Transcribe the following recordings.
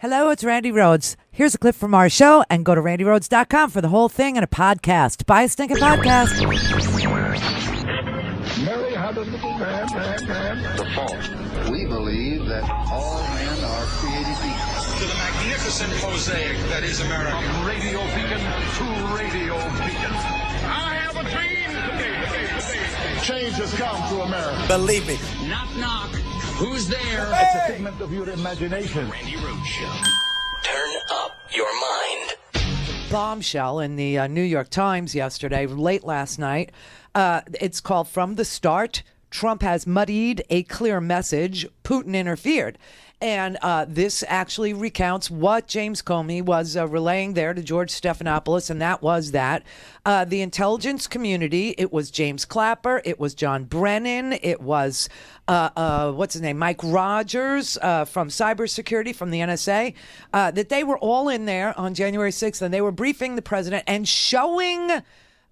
Hello, it's Randi Rhodes. Here's a clip from our show, and go to randyrhodes.com for the whole thing and a podcast. Buy a stinking podcast. Mary had a little man. The fault. We believe that all men are created equal. To the magnificent mosaic that is America. From radio beacon to radio beacon. I have a dream today. Change has come to America. Believe me. Knock, knock. Who's there? It's a figment of your imagination. Randi Rhodes Show. Turn up your mind. Bombshell in the New York Times yesterday, late last night. It's called From the Start. Trump has muddied a clear message. Putin interfered. And this actually recounts what James Comey was relaying there to George Stephanopoulos, and that was that the intelligence community, it was James Clapper, it was John Brennan, it was, what's his name, Mike Rogers from cybersecurity from the NSA, that they were all in there on January 6th, and they were briefing the president and showing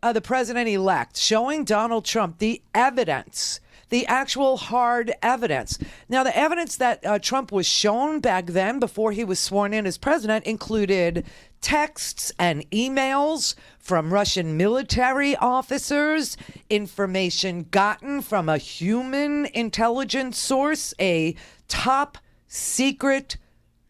the president-elect, showing Donald Trump the evidence, the actual hard evidence. Now, the evidence that Trump was shown back then before he was sworn in as president included texts and emails from Russian military officers, information gotten from a human intelligence source, a top secret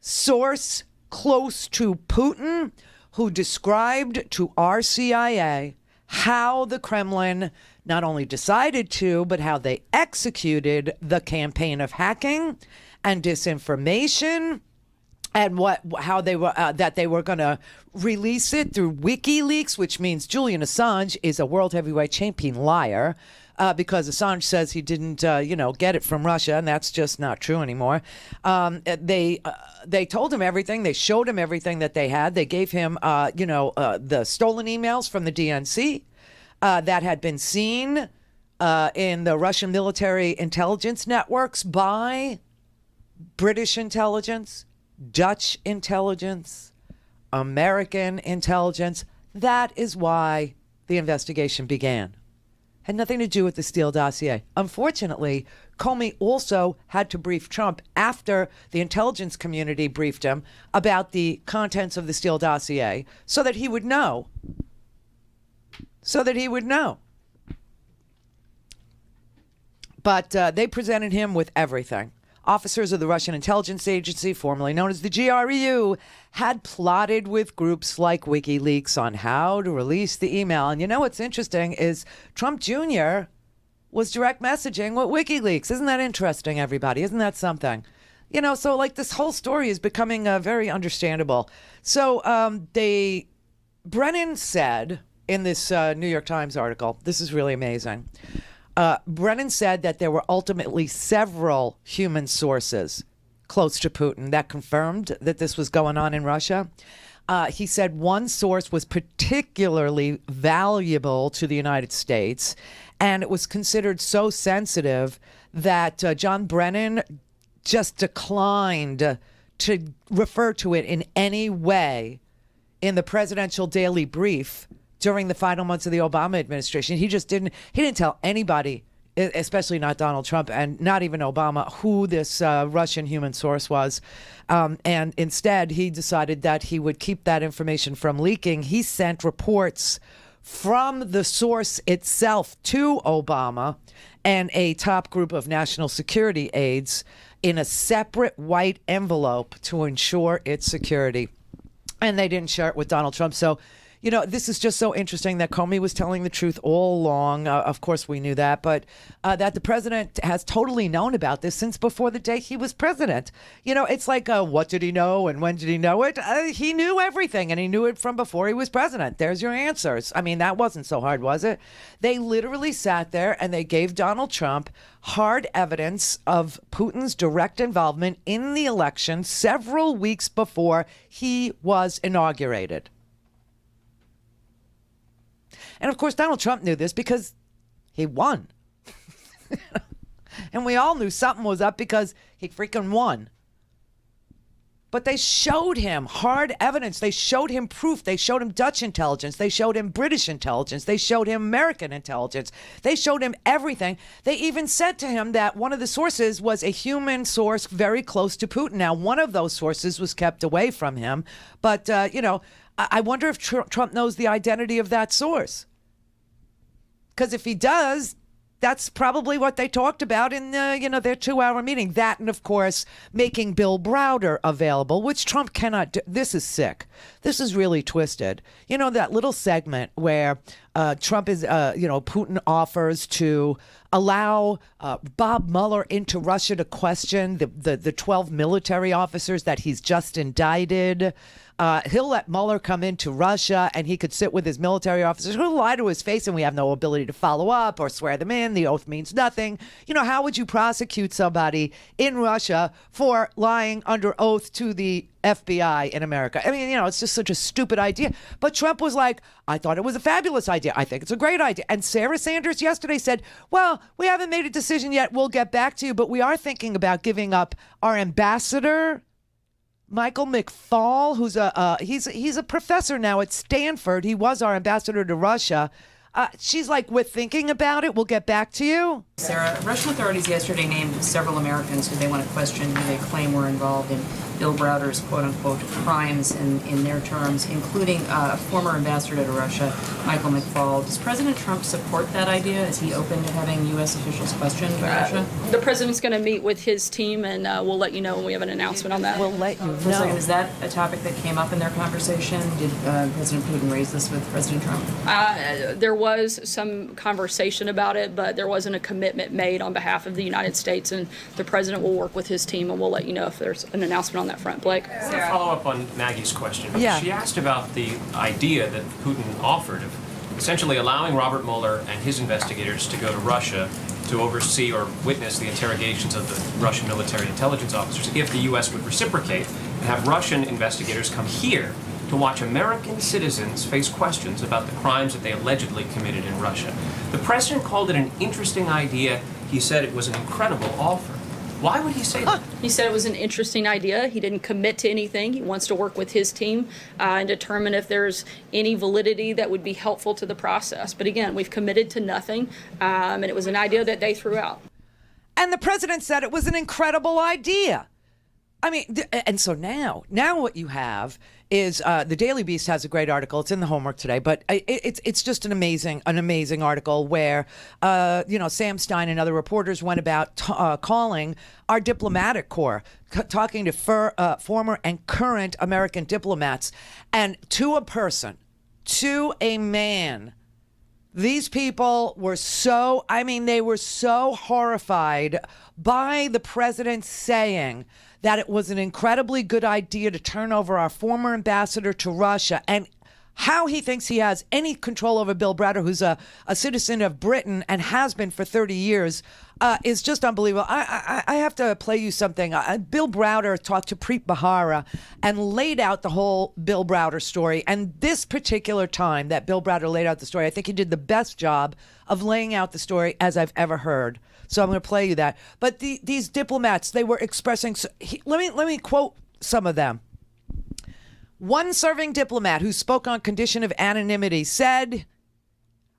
source close to Putin, who described to our CIA how the Kremlin not only decided to, but how they executed the campaign of hacking and disinformation, and how they were that they were going to release it through WikiLeaks, which means Julian Assange is a world heavyweight champion liar, because Assange says he didn't, get it from Russia, and that's just not true anymore. They told him everything. They showed him everything that they had. They gave him, the stolen emails from the DNC. That had been seen in the Russian military intelligence networks by British intelligence, Dutch intelligence, American intelligence. That is why the investigation began. Had nothing to do with the Steele dossier. Unfortunately, Comey also had to brief Trump after the intelligence community briefed him about the contents of the Steele dossier so that he would know. But they presented him with everything. Officers of the Russian intelligence agency, formerly known as the GRU, had plotted with groups like WikiLeaks on how to release the email. And you know what's interesting is Trump Jr. was direct messaging with WikiLeaks. Isn't that interesting, everybody? Isn't that something? So like this whole story is becoming very understandable. So Brennan said in this New York Times article, this is really amazing. Brennan said that there were ultimately several human sources close to Putin that confirmed that this was going on in Russia. He said one source was particularly valuable to the United States, and it was considered so sensitive that John Brennan just declined to refer to it in any way in the presidential daily brief during the final months of the Obama administration. He didn't tell anybody, especially not Donald Trump and not even Obama, who this Russian human source was. And instead, he decided that he would keep that information from leaking. He sent reports from the source itself to Obama and a top group of national security aides in a separate white envelope to ensure its security. And they didn't share it with Donald Trump. So, this is just so interesting that Comey was telling the truth all along. Of course, we knew that, but that the president has totally known about this since before the day he was president. It's like, what did he know and when did he know it? He knew everything, and he knew it from before he was president. There's your answers. I mean, that wasn't so hard, was it? They literally sat there and they gave Donald Trump hard evidence of Putin's direct involvement in the election several weeks before he was inaugurated. And of course, Donald Trump knew this because he won. And we all knew something was up because he freaking won. But they showed him hard evidence. They showed him proof. They showed him Dutch intelligence. They showed him British intelligence. They showed him American intelligence. They showed him everything. They even said to him that one of the sources was a human source very close to Putin. Now, one of those sources was kept away from him. But, I wonder if Trump knows the identity of that source. Because if he does, that's probably what they talked about in their 2-hour meeting. That, and of course, making Bill Browder available, which Trump cannot do. This is sick. This is really twisted. You know, that little segment where Trump is, Putin offers to allow Bob Mueller into Russia to question the 12 military officers that he's just indicted. He'll let Mueller come into Russia and he could sit with his military officers who lie to his face and we have no ability to follow up or swear them in. The oath means nothing. You know, how would you prosecute somebody in Russia for lying under oath to the FBI in America? I mean, it's just such a stupid idea. But Trump was like, I thought it was a fabulous idea. I think it's a great idea. And Sarah Sanders yesterday said, well, we haven't made a decision yet. We'll get back to you. But we are thinking about giving up our ambassador, Michael McFaul, who's he's a professor now at Stanford. He was our ambassador to Russia. She's like, we're thinking about it. We'll get back to you. Sarah, Russian authorities yesterday named several Americans who they want to question who they claim were involved in Bill Browder's quote-unquote crimes in their terms, including a former ambassador to Russia, Michael McFaul. Does President Trump support that idea? Is he open to having U.S. officials questioned by Russia? The president's going to meet with his team, and we'll let you know when we have an announcement on that. We'll let you know. For a second, is that a topic that came up in their conversation? Did President Putin raise this with President Trump? There was some conversation about it, but there wasn't a commitment made on behalf of the United States, and the president will work with his team, and we'll let you know if there's an announcement on that front. Blake? I want to follow up on Maggie's question. Yeah. She asked about the idea that Putin offered of essentially allowing Robert Mueller and his investigators to go to Russia to oversee or witness the interrogations of the Russian military intelligence officers if the U.S. would reciprocate and have Russian investigators come here to watch American citizens face questions about the crimes that they allegedly committed in Russia. The president called it an interesting idea. He said it was an incredible offer. Why would he say that? He said it was an interesting idea. He didn't commit to anything. He wants to work with his team and determine if there's any validity that would be helpful to the process. But again, we've committed to nothing, and it was an idea that they threw out. And the president said it was an incredible idea. I mean, and so now what you have is the Daily Beast has a great article. It's in the homework today, but it's just an amazing article where Sam Stein and other reporters went about calling our diplomatic corps, talking to former and current American diplomats, and to a person, to a man. These people were they were so horrified by the president saying that it was an incredibly good idea to turn over our former ambassador to Russia, and how he thinks he has any control over Bill Browder, who's a citizen of Britain and has been for 30 years, is just unbelievable. I have to play you something. Bill Browder talked to Preet Bharara and laid out the whole Bill Browder story. And this particular time that Bill Browder laid out the story, I think he did the best job of laying out the story as I've ever heard. So I'm going to play you that. But these diplomats, they were expressing. Let me quote some of them. One serving diplomat who spoke on condition of anonymity said,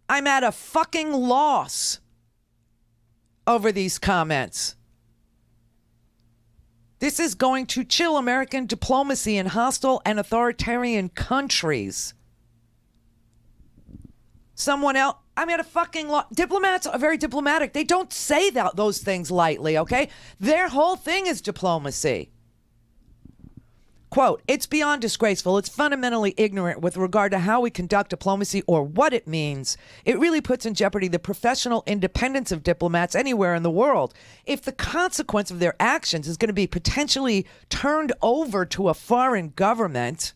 "I'm at a fucking loss over these comments. This is going to chill American diplomacy in hostile and authoritarian countries." Someone else, I'm at a fucking loss. Diplomats are very diplomatic. They don't say those things lightly, okay? Their whole thing is diplomacy. Quote, "It's beyond disgraceful. It's fundamentally ignorant with regard to how we conduct diplomacy or what it means. It really puts in jeopardy the professional independence of diplomats anywhere in the world. If the consequence of their actions is going to be potentially turned over to a foreign government."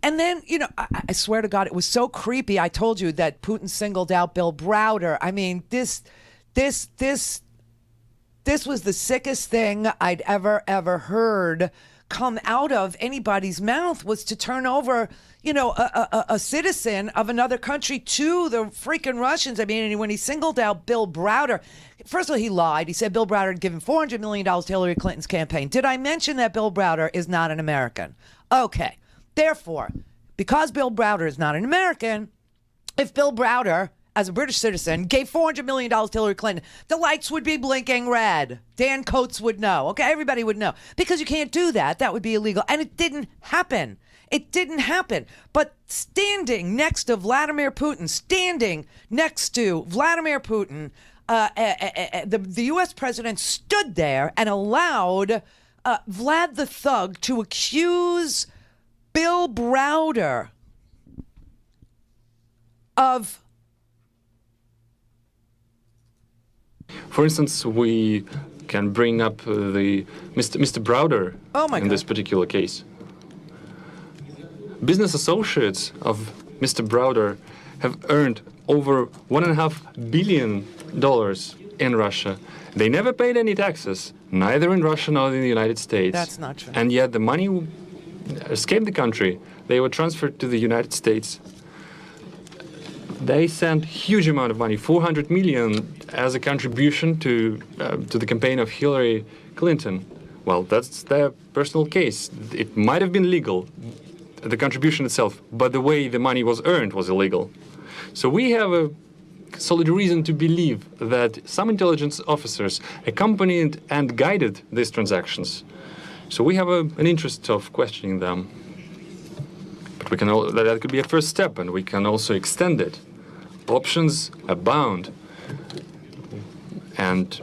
And then, I swear to God, it was so creepy. I told you that Putin singled out Bill Browder. I mean, this was the sickest thing I'd ever heard come out of anybody's mouth, was to turn over, a citizen of another country to the freaking Russians. I mean, when he singled out Bill Browder, First of all, he lied. He said Bill Browder had given $400 million to Hillary Clinton's campaign. Did I mention that Bill Browder is not an American? Okay. Therefore, because Bill Browder is not an American, if Bill Browder, as a British citizen, gave $400 million to Hillary Clinton, the lights would be blinking red. Dan Coates would know. Okay, everybody would know. Because you can't do that. That would be illegal. And it didn't happen. It didn't happen. But standing next to Vladimir Putin, the U.S. president stood there and allowed Vlad the Thug to accuse Bill Browder of... For instance, we can bring up the Mr. Browder in this particular case. Business associates of Mr. Browder have earned over $1.5 billion in Russia. They never paid any taxes, neither in Russia nor in the United States. That's not true. And yet the money escaped the country. They were transferred to the United States. They sent huge amount of money, $400 million, as a contribution to the campaign of Hillary Clinton. Well, that's their personal case. It might have been legal, the contribution itself, but the way the money was earned was illegal. So we have a solid reason to believe that some intelligence officers accompanied and guided these transactions. So we have an interest of questioning them. But we can that could be a first step, and we can also extend it. Options abound, and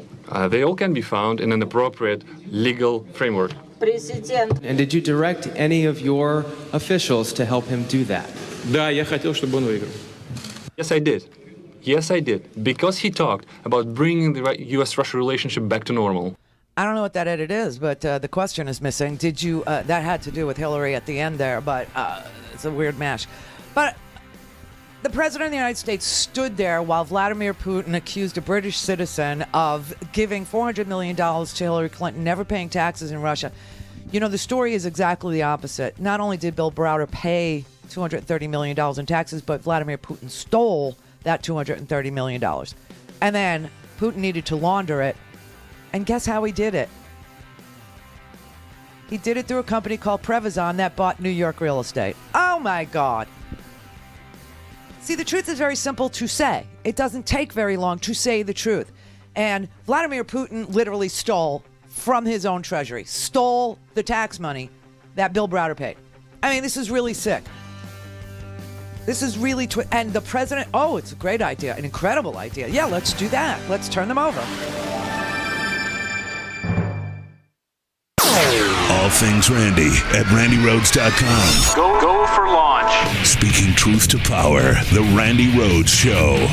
they all can be found in an appropriate legal framework. And did you direct any of your officials to help him do that? Yes, I did. Yes, I did. Because he talked about bringing the U.S.-Russia relationship back to normal. I don't know what that edit is, but the question is missing. Did you... that had to do with Hillary at the end there, but it's a weird mash. But the President of the United States stood there while Vladimir Putin accused a British citizen of giving $400 million to Hillary Clinton, never paying taxes in Russia. You know, the story is exactly the opposite. Not only did Bill Browder pay $230 million in taxes, but Vladimir Putin stole that $230 million. And then Putin needed to launder it. And guess how he did it? He did it through a company called Prevezon that bought New York real estate. Oh, my God. See, the truth is very simple to say. It doesn't take very long to say the truth. And Vladimir Putin literally stole from his own treasury, stole the tax money that Bill Browder paid. I mean, this is really sick. This is really... and the president... Oh, it's a great idea, an incredible idea. Yeah, let's do that. Let's turn them over. All things Randi at RandiRhodes.com. Go for launch. Speaking truth to power, the Randi Rhodes Show.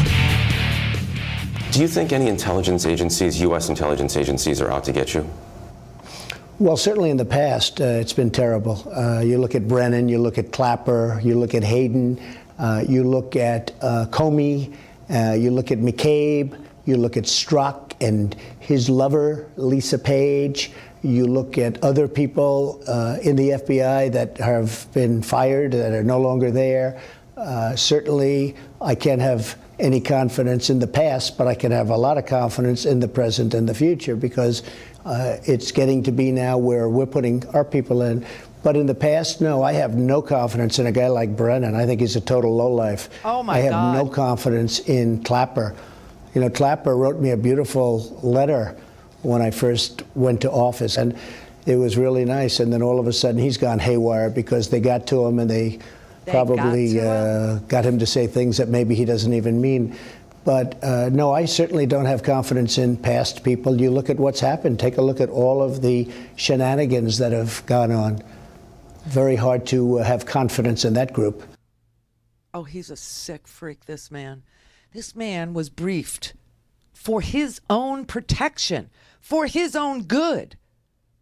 Do you think any intelligence agencies, U.S. intelligence agencies, are out to get you? Well, certainly in the past, it's been terrible. You look at Brennan, you look at Clapper, you look at Hayden, you look at Comey, you look at McCabe, you look at Strzok and his lover, Lisa Page. You look at other people in the FBI that have been fired, that are no longer there. Certainly, I can't have any confidence in the past, but I can have a lot of confidence in the present and the future, because it's getting to be now where we're putting our people in. But in the past, no, I have no confidence in a guy like Brennan. I think he's a total lowlife. Oh, my God. I have God. no confidence in Clapper. You know, Clapper wrote me a beautiful letter when I first went to office, and it was really nice. And then all of a sudden he's gone haywire because they got to him, and they probably got him to say things that maybe he doesn't even mean. But no, I certainly don't have confidence in past people. You look at what's happened. Take a look at all of the shenanigans that have gone on. Very hard to have confidence in that group. Oh, he's a sick freak, this man. This man was briefed for his own protection, for his own good,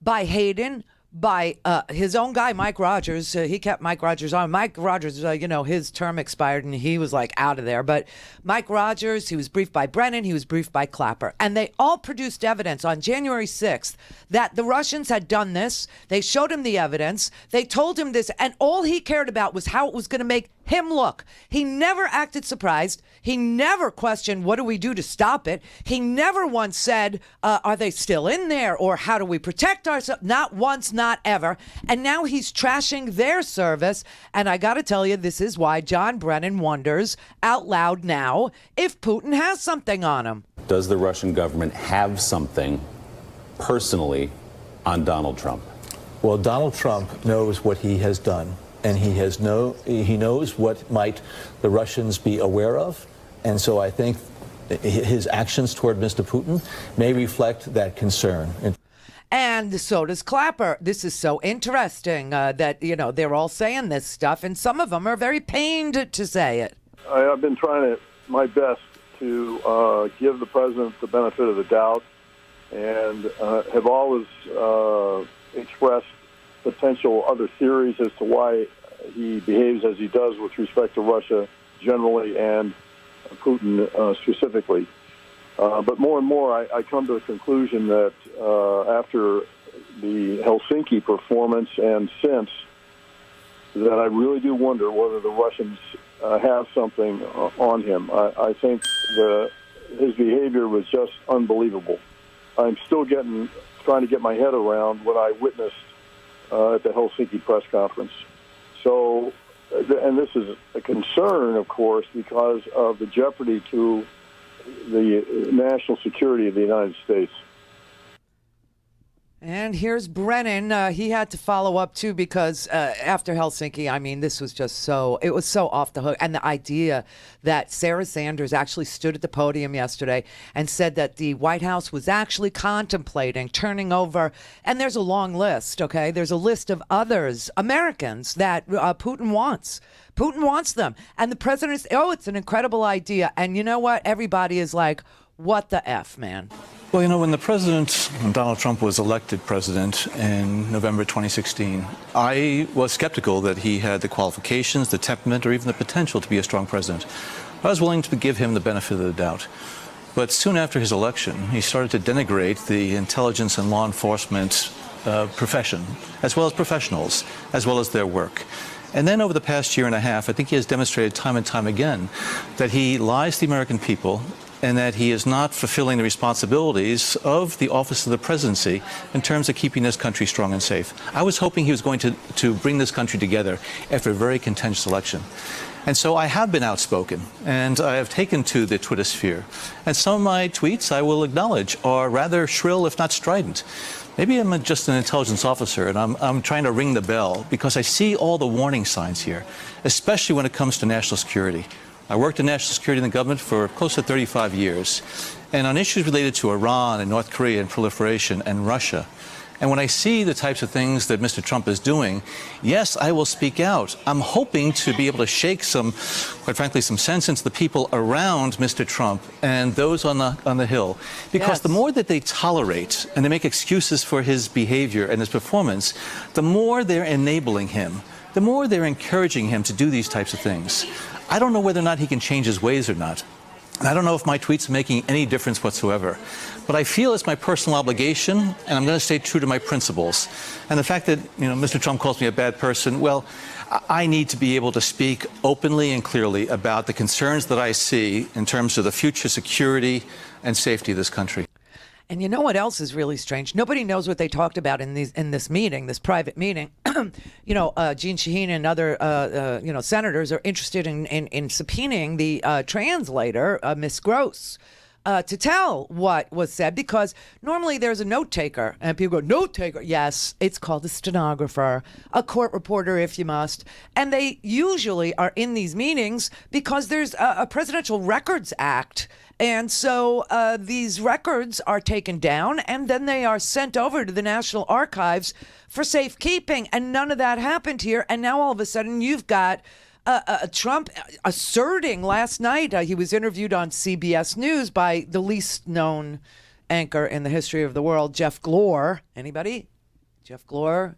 by Hayden, by his own guy, Mike Rogers. He kept Mike Rogers on. Mike Rogers, his term expired and he was like out of there. But Mike Rogers, he was briefed by Brennan, he was briefed by Clapper. And they all produced evidence on January 6th that the Russians had done this. They showed him the evidence. They told him this. And all he cared about was how it was going to make him look. He never acted surprised. He never questioned, what do we do to stop it? He never once said, are they still in there? Or how do we protect ourselves? Not once, not ever. And now he's trashing their service. And I got to tell you, this is why John Brennan wonders out loud now if Putin has something on him. Does the Russian government have something personally on Donald Trump? Well, Donald Trump knows what he has done. And he knows what might the Russians be aware of. And so I think his actions toward Mr. Putin may reflect that concern. And so does Clapper. This is so interesting that, they're all saying this stuff, and some of them are very pained to say it. I've been trying my best to give the president the benefit of the doubt, and have always expressed potential other theories as to why he behaves as he does with respect to Russia generally and Putin specifically. But more and more, I come to the conclusion that after the Helsinki performance and since, that I really do wonder whether the Russians have something on him. I think his behavior was just unbelievable. I'm still trying to get my head around what I witnessed at the Helsinki press conference. So, and this is a concern, of course, because of the jeopardy to the national security of the United States. And here's Brennan. He had to follow up, too, because after Helsinki, I mean, this was just it was so off the hook. And the idea that Sarah Sanders actually stood at the podium yesterday and said that the White House was actually contemplating turning over, and there's a long list, okay? There's a list of others, Americans, that Putin wants. Putin wants them. And the president is, it's an incredible idea. And you know what? Everybody is like, what the F, man? Well, when the president, Donald Trump, was elected president in November 2016, I was skeptical that he had the qualifications, the temperament, or even the potential to be a strong president. I was willing to give him the benefit of the doubt. But soon after his election, he started to denigrate the intelligence and law enforcement profession, as well as professionals, as well as their work. And then over the past year and a half, I think he has demonstrated time and time again that he lies to the American people, and that he is not fulfilling the responsibilities of the office of the presidency in terms of keeping this country strong and safe. I was hoping he was going to bring this country together after a very contentious election. And so I have been outspoken, and I have taken to the Twitter sphere. And some of my tweets, I will acknowledge, are rather shrill, if not strident. Maybe I'm just an intelligence officer, and I'm trying to ring the bell because I see all the warning signs here, especially when it comes to national security. I worked in national security in the government for close to 35 years, and on issues related to Iran and North Korea and proliferation and Russia. And when I see the types of things that Mr. Trump is doing, yes, I will speak out. I'm hoping to be able to shake quite frankly, some sense into the people around Mr. Trump and those on the Hill. Because the more that they tolerate and they make excuses for his behavior and his performance, the more they're enabling him, the more they're encouraging him to do these types of things. I don't know whether or not he can change his ways or not. And I don't know if my tweets are making any difference whatsoever. But I feel it's my personal obligation, and I'm going to stay true to my principles. And the fact that, Mr. Trump calls me a bad person, well, I need to be able to speak openly and clearly about the concerns that I see in terms of the future security and safety of this country. And you know what else is really strange? Nobody knows what they talked about in this meeting, this private meeting. Jeanne Shaheen and other, senators are interested in subpoenaing the translator, Miss Gross, to tell what was said, because normally there's a note taker, and people go, note taker? Yes, it's called a stenographer, a court reporter if you must. And they usually are in these meetings because there's a Presidential Records Act. And so these records are taken down, and then they are sent over to the National Archives for safekeeping. And none of that happened here. And now all of a sudden you've got Trump asserting last night, he was interviewed on CBS News by the least known anchor in the history of the world, Jeff Glor. Anybody? Jeff Glor?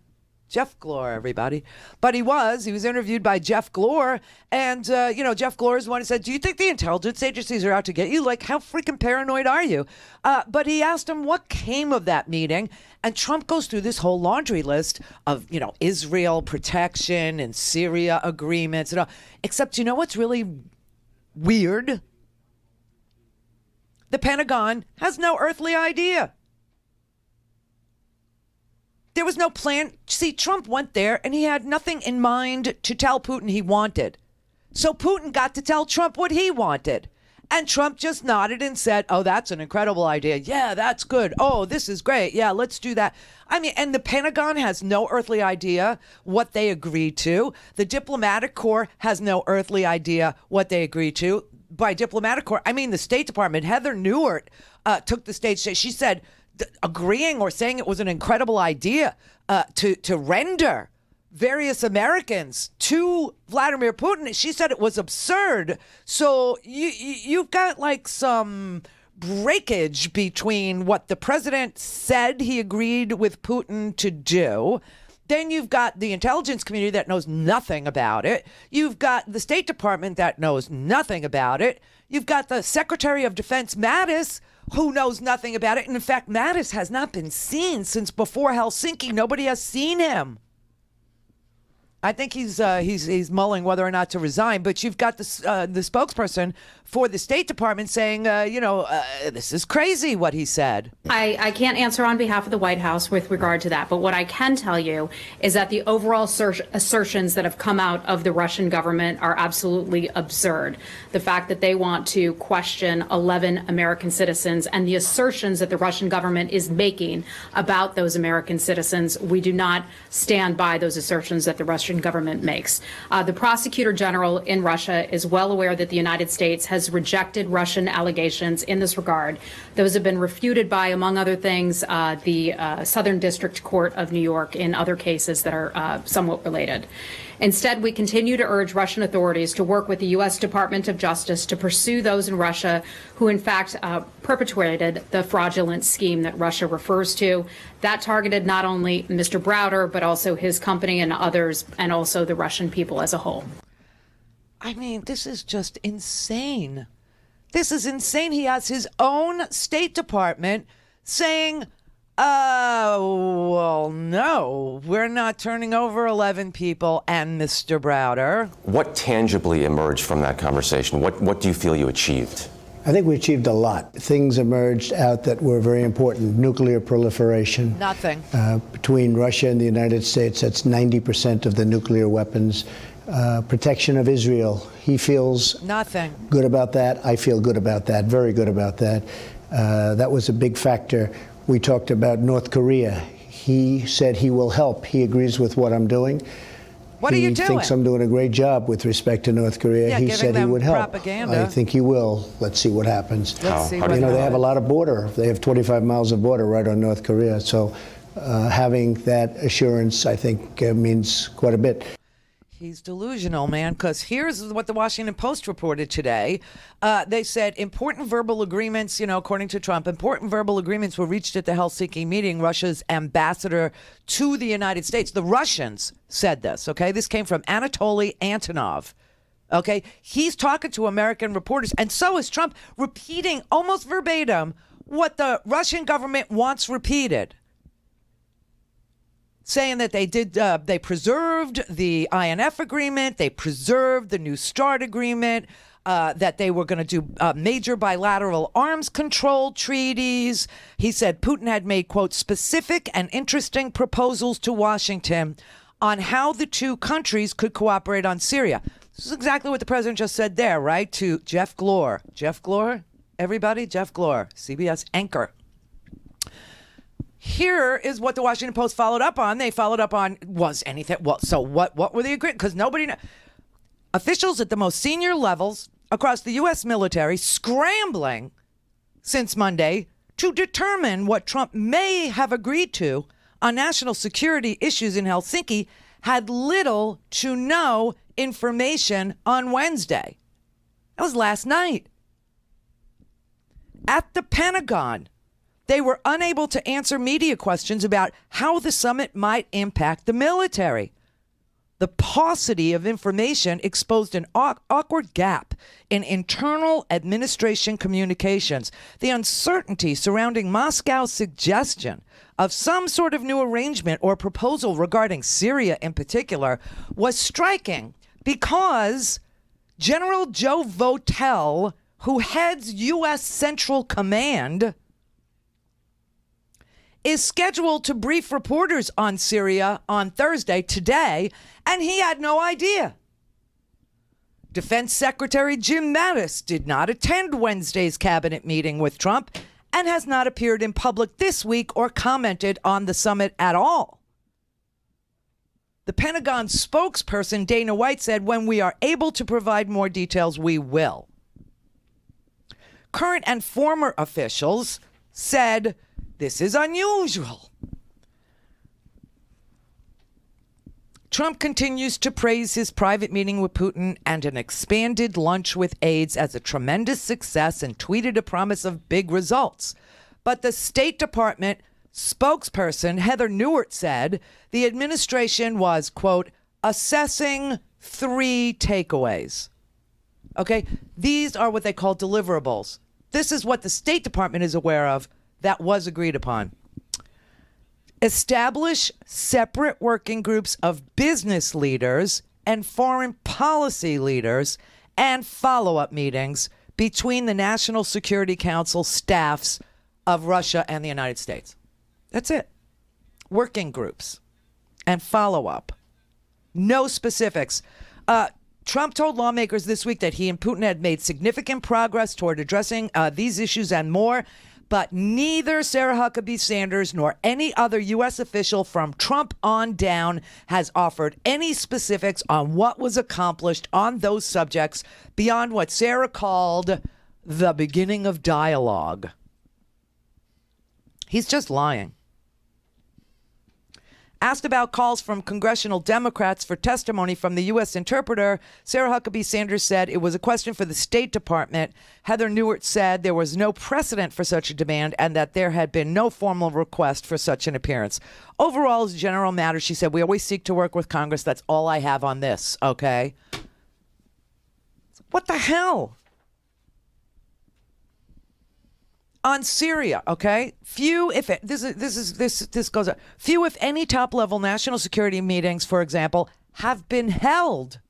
Jeff Glor, everybody. But he was interviewed by Jeff Glor. And, Jeff Glor is the one who said, do you think the intelligence agencies are out to get you? Like, how freaking paranoid are you? But he asked him what came of that meeting. And Trump goes through this whole laundry list of, Israel protection and Syria agreements and all. Except, what's really weird? The Pentagon has no earthly idea. There was no plan. See, Trump went there and he had nothing in mind to tell Putin he wanted. So Putin got to tell Trump what he wanted. And Trump just nodded and said, oh, that's an incredible idea. Yeah, that's good. Oh, this is great. Yeah, let's do that. I mean, and the Pentagon has no earthly idea what they agreed to. The diplomatic corps has no earthly idea what they agreed to. By diplomatic corps, I mean the State Department. Heather Nauert took the stage. She said, agreeing or saying it was an incredible idea to render various Americans to Vladimir Putin. She said it was absurd. So you've got like some breakage between what the president said he agreed with Putin to do. Then you've got the intelligence community that knows nothing about it. You've got the State Department that knows nothing about it. You've got the Secretary of Defense, Mattis, who knows nothing about it. And in fact, Mattis has not been seen since before Helsinki. Nobody has seen him. I think he's mulling whether or not to resign. But you've got the spokesperson for the State Department saying, this is crazy what he said. I can't answer on behalf of the White House with regard to that. But what I can tell you is that the overall assertions that have come out of the Russian government are absolutely absurd. The fact that they want to question 11 American citizens and the assertions that the Russian government is making about those American citizens, we do not stand by those assertions that the Russian government makes. The prosecutor general in Russia is well aware that the United States has rejected Russian allegations in this regard. Those have been refuted by, among other things, the Southern District Court of New York in other cases that are somewhat related. Instead, we continue to urge Russian authorities to work with the U.S. Department of Justice to pursue those in Russia who, in fact, perpetrated the fraudulent scheme that Russia refers to. That targeted not only Mr. Browder, but also his company and others, and also the Russian people as a whole. I mean, this is just insane. This is insane. He has his own State Department saying, well, no, we're not turning over 11 people and Mr. Browder. What tangibly emerged from that conversation? What do you feel you achieved? I think we achieved a lot. Things emerged out that were very important. Nuclear proliferation. Nothing. Between Russia and the United States, that's 90% of the nuclear weapons. Protection of Israel. He feels nothing good about that. I feel good about that, very good about that. That was a big factor. We talked about North Korea. He said he will help. He agrees with what I'm doing. What are you doing? He thinks I'm doing a great job with respect to North Korea. Yeah, he said he would help. Propaganda. I think he will. Let's see what happens. Let's see what they have a lot of border. They have 25 miles of border right on North Korea. So having that assurance, I think, means quite a bit. He's delusional, man, because here's what the Washington Post reported today. They said important verbal agreements, according to Trump, important verbal agreements were reached at the Helsinki meeting. Russia's ambassador to the United States, the Russians, said this, okay? This came from Anatoly Antonov, okay? He's talking to American reporters, and so is Trump, repeating almost verbatim what the Russian government wants repeated. Saying that they preserved the INF agreement, they preserved the New START agreement, that they were going to do major bilateral arms control treaties. He said Putin had made, quote, specific and interesting proposals to Washington on how the two countries could cooperate on Syria. This is exactly what the president just said there, right? To Jeff Glor. Jeff Glor, everybody? Jeff Glor, CBS anchor. Here is what the Washington Post followed up on. They followed up on, was anything, well, so what were they agreeing? Because nobody, officials at the most senior levels across the U.S. military scrambling since Monday to determine what Trump may have agreed to on national security issues in Helsinki had little to no information on Wednesday. That was last night. At the Pentagon, They were unable to answer media questions about how the summit might impact the military. The paucity of information exposed an awkward gap in internal administration communications. The uncertainty surrounding Moscow's suggestion of some sort of new arrangement or proposal regarding Syria in particular was striking because General Joe Votel, who heads U.S. Central Command, is scheduled to brief reporters on Syria on Thursday, today, and he had no idea. Defense Secretary Jim Mattis did not attend Wednesday's cabinet meeting with Trump and has not appeared in public this week or commented on the summit at all. The Pentagon spokesperson Dana White said, "When we are able to provide more details, we will." Current and former officials said, "This is unusual." Trump continues to praise his private meeting with Putin and an expanded lunch with aides as a tremendous success and tweeted a promise of big results. But the State Department spokesperson Heather Nauert said the administration was, quote, assessing 3 takeaways. Okay, these are what they call deliverables. This is what the State Department is aware of that was agreed upon. Establish separate working groups of business leaders and foreign policy leaders and follow-up meetings between the National Security Council staffs of Russia and the United States. That's it. Working groups and follow-up. No specifics. Trump told lawmakers this week that he and Putin had made significant progress toward addressing these issues and more, but neither Sarah Huckabee Sanders nor any other U.S. official from Trump on down has offered any specifics on what was accomplished on those subjects beyond what Sarah called the beginning of dialogue. He's just lying. Asked about calls from congressional Democrats for testimony from the U.S. interpreter, Sarah Huckabee Sanders said it was a question for the State Department. Heather Nauert said there was no precedent for such a demand and that there had been no formal request for such an appearance. Overall, as a general matter, she said, we always seek to work with Congress. That's all I have on this, okay? What the hell? On Syria, okay? Few, if it, this goes up. Few, if any, top-level national security meetings, for example, have been held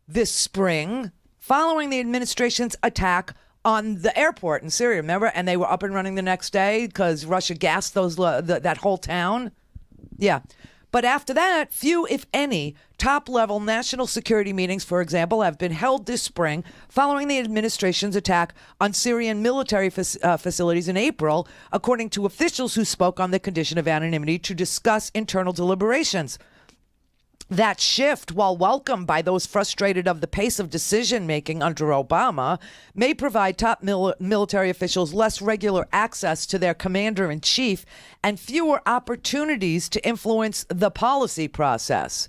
this spring following the administration's attack on the airport in Syria. Remember? And they were up and running the next day because Russia gassed those that whole town. Yeah. But after that, few, if any, top-level national security meetings, for example, have been held this spring following the administration's attack on Syrian military facilities in April, according to officials who spoke on the condition of anonymity to discuss internal deliberations. That shift, while welcomed by those frustrated of the pace of decision-making under Obama, may provide top military officials less regular access to their commander-in-chief and fewer opportunities to influence the policy process.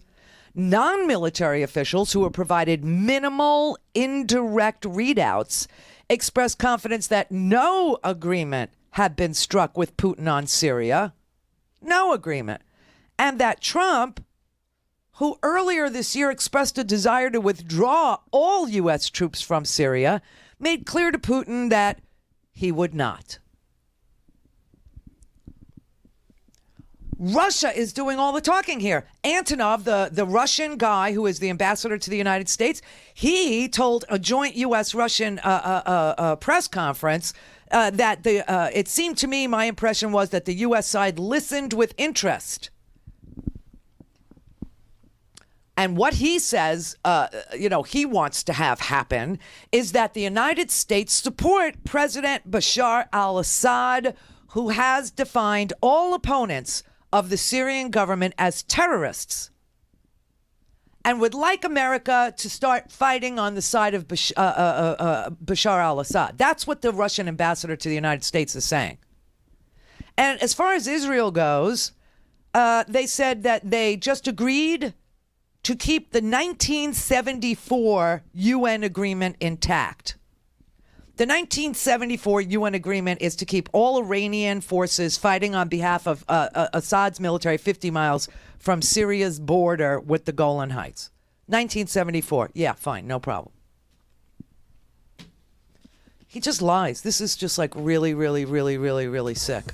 Non-military officials who were provided minimal indirect readouts expressed confidence that no agreement had been struck with Putin on Syria. No agreement. And that Trump, who earlier this year expressed a desire to withdraw all U.S. troops from Syria, made clear to Putin that he would not. Russia is doing all the talking here. Antonov, the Russian guy who is the ambassador to the United States, he told a joint U.S.-Russian press conference that it seemed to me, my impression was that the U.S. side listened with interest. And what he says, he wants to have happen is that the United States support President Bashar al-Assad, who has defined all opponents of the Syrian government as terrorists, and would like America to start fighting on the side of Bashar al-Assad. That's what the Russian ambassador to the United States is saying. And as far as Israel goes, they said that they just agreed to keep the 1974 UN agreement intact. The 1974 UN agreement is to keep all Iranian forces fighting on behalf of Assad's military 50 miles from Syria's border with the Golan Heights. 1974. Yeah, fine, no problem. He just lies. This is just like really, really, really, really, really sick.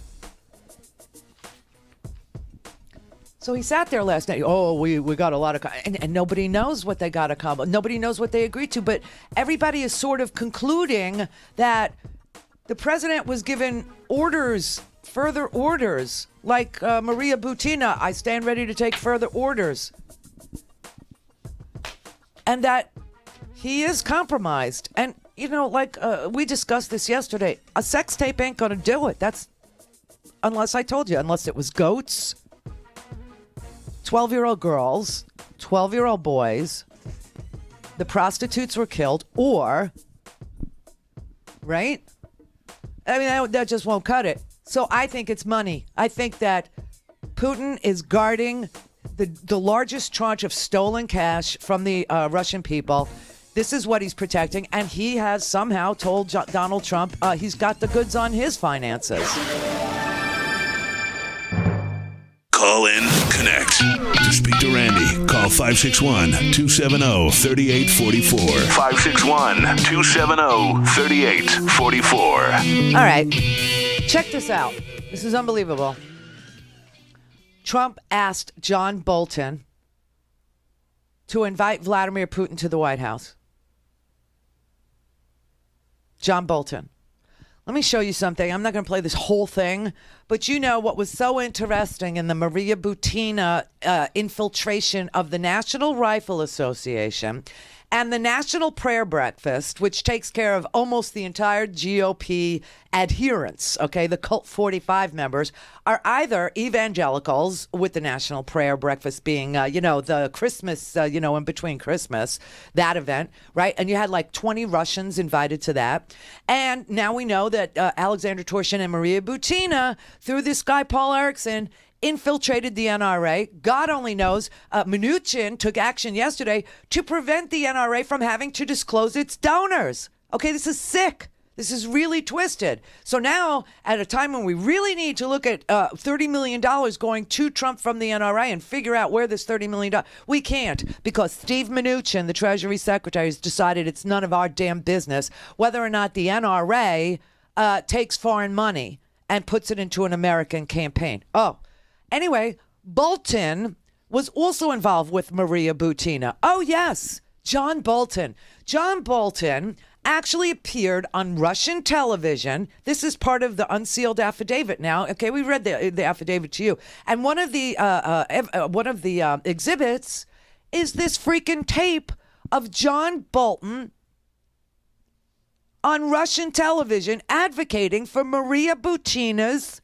So he sat there last night. Oh, we got a lot of... And nobody knows what they got accomplished. Nobody knows what they agreed to. But everybody is sort of concluding that the president was given orders, further orders, like Maria Butina, I stand ready to take further orders. And that he is compromised. And, you know, like we discussed this yesterday, a sex tape ain't going to do it. That's... Unless I told you, unless it was goats... 12-year-old girls, 12-year-old boys, the prostitutes were killed, or, right? I mean, that just won't cut it. So I think it's money. I think that Putin is guarding the largest tranche of stolen cash from the Russian people. This is what he's protecting, and he has somehow told Donald Trump he's got the goods on his finances. Call in, connect. To speak to Randi, call 561-270-3844. 561-270-3844. All right. Check this out. This is unbelievable. Trump asked John Bolton to invite Vladimir Putin to the White House. John Bolton. Let me show you something. I'm not going to play this whole thing, but you know what was so interesting in the Maria Butina infiltration of the National Rifle Association and the National Prayer Breakfast, which takes care of almost the entire GOP adherents, okay? The Cult 45 members are either evangelicals, with the National Prayer Breakfast being, the Christmas, in between Christmas, that event, right? And you had like 20 Russians invited to that. And now we know that Alexander Torshin and Maria Butina, through this guy, Paul Erickson, infiltrated the NRA. God only knows. Mnuchin took action yesterday to prevent the NRA from having to disclose its donors. Okay, this is sick. This is really twisted. So now, at a time when we really need to look at $30 million going to Trump from the NRA and figure out where this $30 million, we can't, because Steve Mnuchin, the Treasury Secretary, has decided it's none of our damn business whether or not the NRA takes foreign money and puts it into an American campaign. Oh, anyway, Bolton was also involved with Maria Butina. Oh, yes, John Bolton. John Bolton actually appeared on Russian television. This is part of the unsealed affidavit now. Okay, we read the affidavit to you. And one of the exhibits is this freaking tape of John Bolton on Russian television advocating for Maria Butina's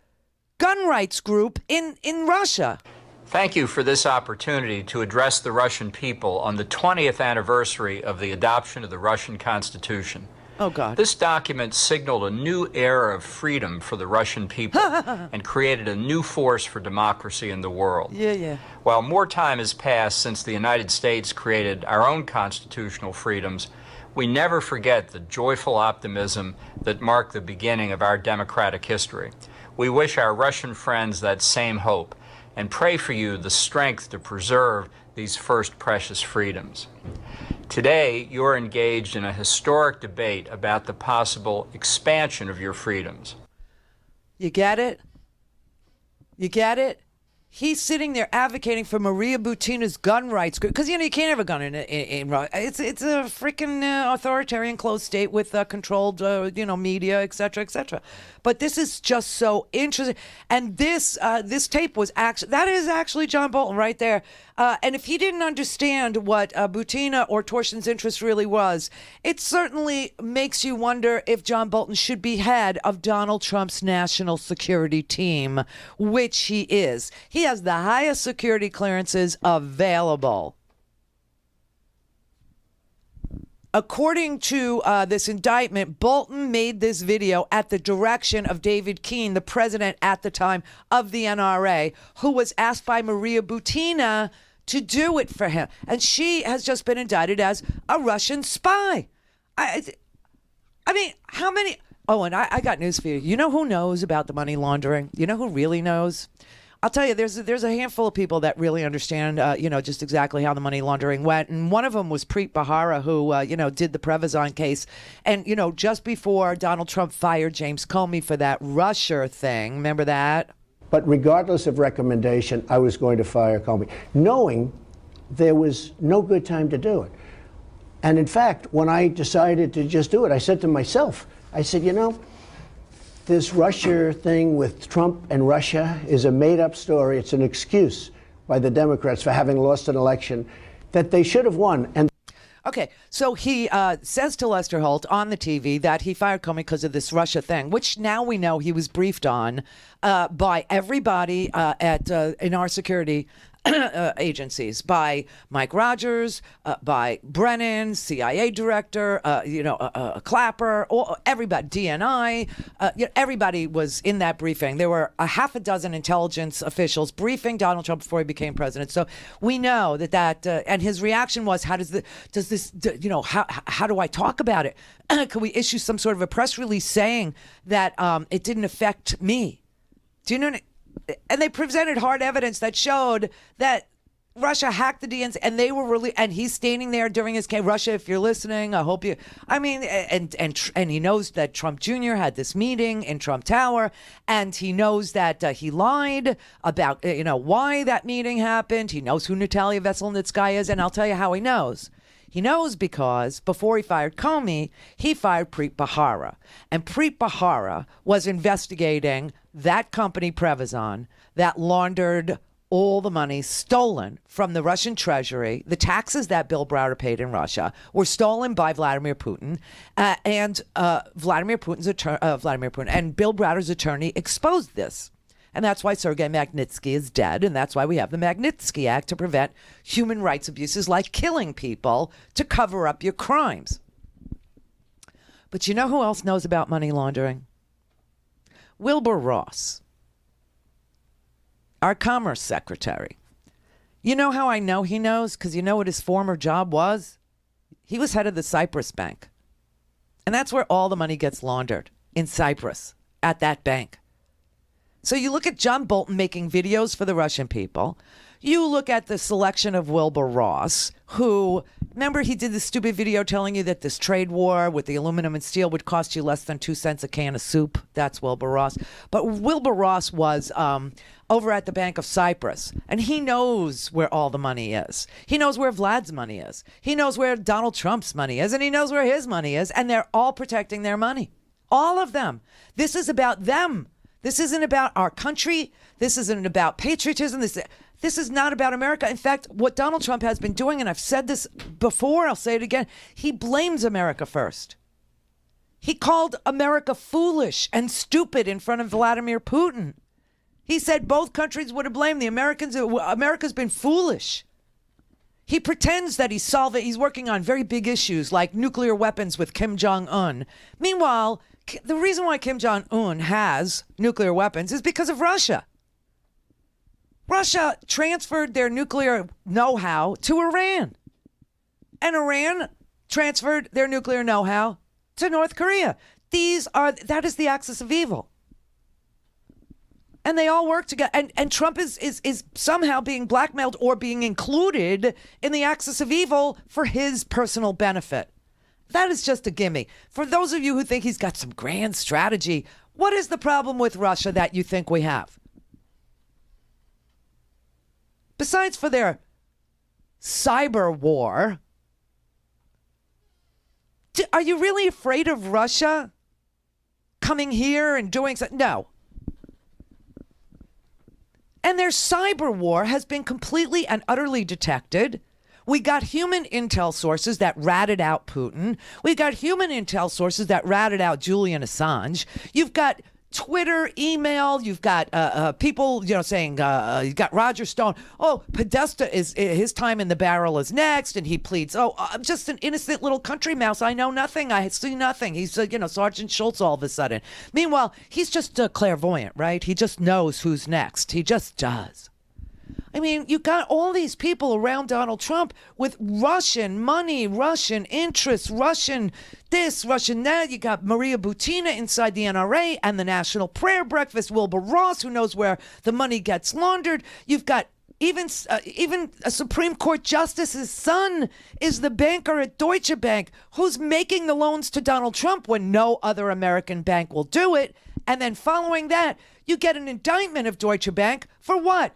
gun rights group in Russia. Thank you for this opportunity to address the Russian people on the 20th anniversary of the adoption of the Russian Constitution. Oh, God. This document signaled a new era of freedom for the Russian people and created a new force for democracy in the world. Yeah. While more time has passed since the United States created our own constitutional freedoms, we never forget the joyful optimism that marked the beginning of our democratic history. We wish our Russian friends that same hope and pray for you the strength to preserve these first precious freedoms. Today, you're engaged in a historic debate about the possible expansion of your freedoms. You get it? You get it? He's sitting there advocating for Maria Butina's gun rights group, because you can't have a gun in Russia. It's a freaking authoritarian closed state with controlled media, et cetera. But this is just so interesting. And this tape was that is actually John Bolton right there. And if he didn't understand what Butina or Torshin's interest really was, it certainly makes you wonder if John Bolton should be head of Donald Trump's national security team, which he is. He has the highest security clearances available. According to this indictment, Bolton made this video at the direction of David Keene, the president at the time of the NRA, who was asked by Maria Butina to do it for him. And she has just been indicted as a Russian spy. I mean, how many? Oh, and I got news for you. You know who knows about the money laundering? You know who really knows? I'll tell you, there's a handful of people that really understand, just exactly how the money laundering went. And one of them was Preet Bharara, who, did the Prevezon case. And, just before Donald Trump fired James Comey for that Russia thing, remember that? But regardless of recommendation, I was going to fire Comey, knowing there was no good time to do it. And in fact, when I decided to just do it, I said to myself, I said, this Russia thing with Trump and Russia is a made-up story. It's an excuse by the Democrats for having lost an election that they should have won. And okay, so he says to Lester Holt on the TV that he fired Comey because of this Russia thing, which now we know he was briefed on by everybody in our security agencies, by Mike Rogers, by Brennan, CIA director, Clapper, everybody, DNI, everybody was in that briefing. There were a half a dozen intelligence officials briefing Donald Trump before he became president. So we know that and his reaction was, how do I talk about it? Can we issue some sort of a press release saying that it didn't affect me? Do you know? And they presented hard evidence that showed that Russia hacked the DNC, and they were really, and he's standing there during his case. Russia, if you're listening, I hope you. I mean, and he knows that Trump Jr. had this meeting in Trump Tower, and he knows that he lied about why that meeting happened. He knows who Natalia Veselnitskaya is, and I'll tell you how he knows. He knows because before he fired Comey, he fired Preet Bharara. And Preet Bharara was investigating that company, Prevezon, that laundered all the money stolen from the Russian treasury. The taxes that Bill Browder paid in Russia were stolen by Vladimir Putin. And Vladimir Putin and Bill Browder's attorney exposed this. And that's why Sergei Magnitsky is dead, and that's why we have the Magnitsky Act to prevent human rights abuses like killing people to cover up your crimes. But you know who else knows about money laundering? Wilbur Ross, our Commerce Secretary. You know how I know he knows? Because you know what his former job was? He was head of the Cyprus Bank. And that's where all the money gets laundered, in Cyprus, at that bank. So you look at John Bolton making videos for the Russian people. You look at the selection of Wilbur Ross, who, remember he did this stupid video telling you that this trade war with the aluminum and steel would cost you less than 2 cents a can of soup. That's Wilbur Ross. But Wilbur Ross was over at the Bank of Cyprus, and he knows where all the money is. He knows where Vlad's money is. He knows where Donald Trump's money is, and he knows where his money is, and they're all protecting their money. All of them. This is about them. This isn't about our country. This isn't about patriotism. This is not about America. In fact, what Donald Trump has been doing, and I've said this before, I'll say it again, he blames America first. He called America foolish and stupid in front of Vladimir Putin. He said both countries would have blamed the Americans. America's been foolish. He pretends that he's working on very big issues like nuclear weapons with Kim Jong-un. Meanwhile, the reason why Kim Jong-un has nuclear weapons is because of Russia. Russia transferred their nuclear know-how to Iran. And Iran transferred their nuclear know-how to North Korea. That is the axis of evil. And they all work together. And Trump is somehow being blackmailed or being included in the axis of evil for his personal benefit. That is just a gimme. For those of you who think he's got some grand strategy, what is the problem with Russia that you think we have? Besides for their cyber war, are you really afraid of Russia coming here and doing something? No. And their cyber war has been completely and utterly detected. We got human intel sources that ratted out Putin. We got human intel sources that ratted out Julian Assange. You've got Twitter, email. You've got people, saying you got Roger Stone. Oh, Podesta his time in the barrel is next, and he pleads. Oh, I'm just an innocent little country mouse. I know nothing. I see nothing. He's Sergeant Schultz all of a sudden. Meanwhile, he's just clairvoyant, right? He just knows who's next. He just does. I mean, you got all these people around Donald Trump with Russian money, Russian interests, Russian this, Russian that. You got Maria Butina inside the NRA and the National Prayer Breakfast, Wilbur Ross, who knows where the money gets laundered. You've got even a Supreme Court justice's son is the banker at Deutsche Bank who's making the loans to Donald Trump when no other American bank will do it. And then following that, you get an indictment of Deutsche Bank for what?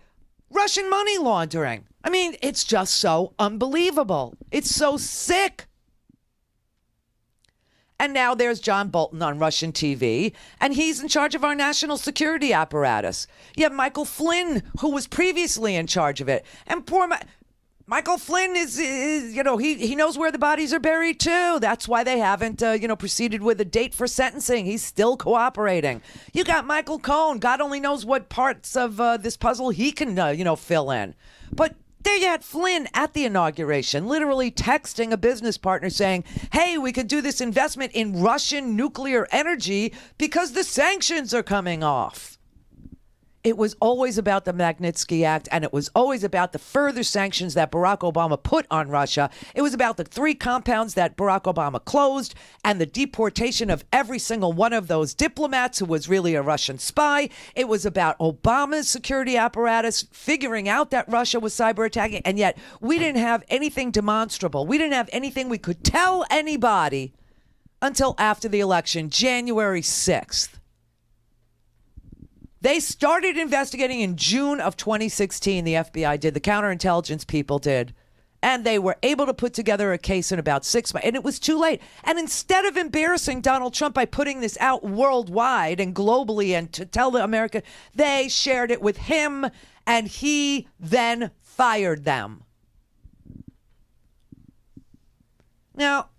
Russian money laundering. I mean, it's just so unbelievable. It's so sick. And now there's John Bolton on Russian TV, and he's in charge of our national security apparatus. You have Michael Flynn, who was previously in charge of it. And poor Michael Flynn is he knows where the bodies are buried too. That's why they haven't, proceeded with a date for sentencing. He's still cooperating. You got Michael Cohen. God only knows what parts of this puzzle he can, fill in. But there you had Flynn at the inauguration, literally texting a business partner saying, hey, we could do this investment in Russian nuclear energy because the sanctions are coming off. It was always about the Magnitsky Act, and it was always about the further sanctions that Barack Obama put on Russia. It was about the 3 compounds that Barack Obama closed and the deportation of every single one of those diplomats who was really a Russian spy. It was about Obama's security apparatus figuring out that Russia was cyber attacking, and yet we didn't have anything demonstrable. We didn't have anything we could tell anybody until after the election, January 6th. They started investigating in June of 2016, the FBI did, the counterintelligence people did, and they were able to put together a case in about 6 months, and it was too late. And instead of embarrassing Donald Trump by putting this out worldwide and globally and to tell the America, they shared it with him, and he then fired them. Now,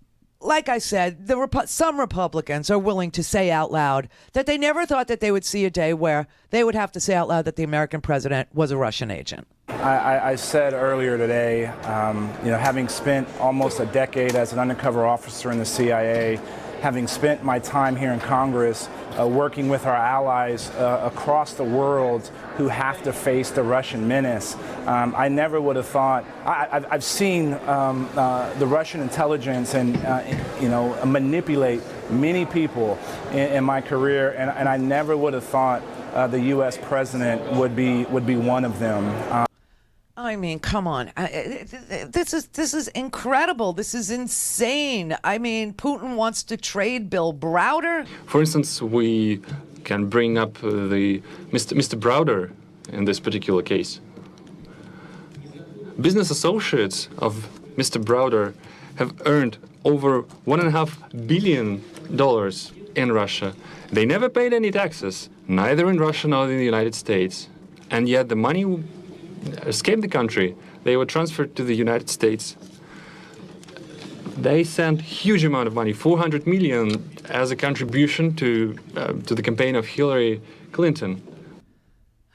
like I said, some Republicans are willing to say out loud that they never thought that they would see a day where they would have to say out loud that the American president was a Russian agent. I said earlier today, having spent almost a decade as an undercover officer in the CIA, having spent my time here in Congress working with our allies across the world who have to face the Russian menace, I never would have thought. I've seen the Russian intelligence and manipulate many people in my career, and I never would have thought the U.S. president would be one of them. I mean, come on. This is incredible. This is insane. I mean, Putin wants to trade Bill Browder. For instance, we can bring up the Mr. Browder in this particular case. Business associates of Mr. Browder have earned over $1.5 billion in Russia. They never paid any taxes, neither in Russia nor in the United States, and yet the money escaped the country. They were transferred to the United States. They sent huge amount of money, $400 million, as a contribution to the campaign of Hillary Clinton.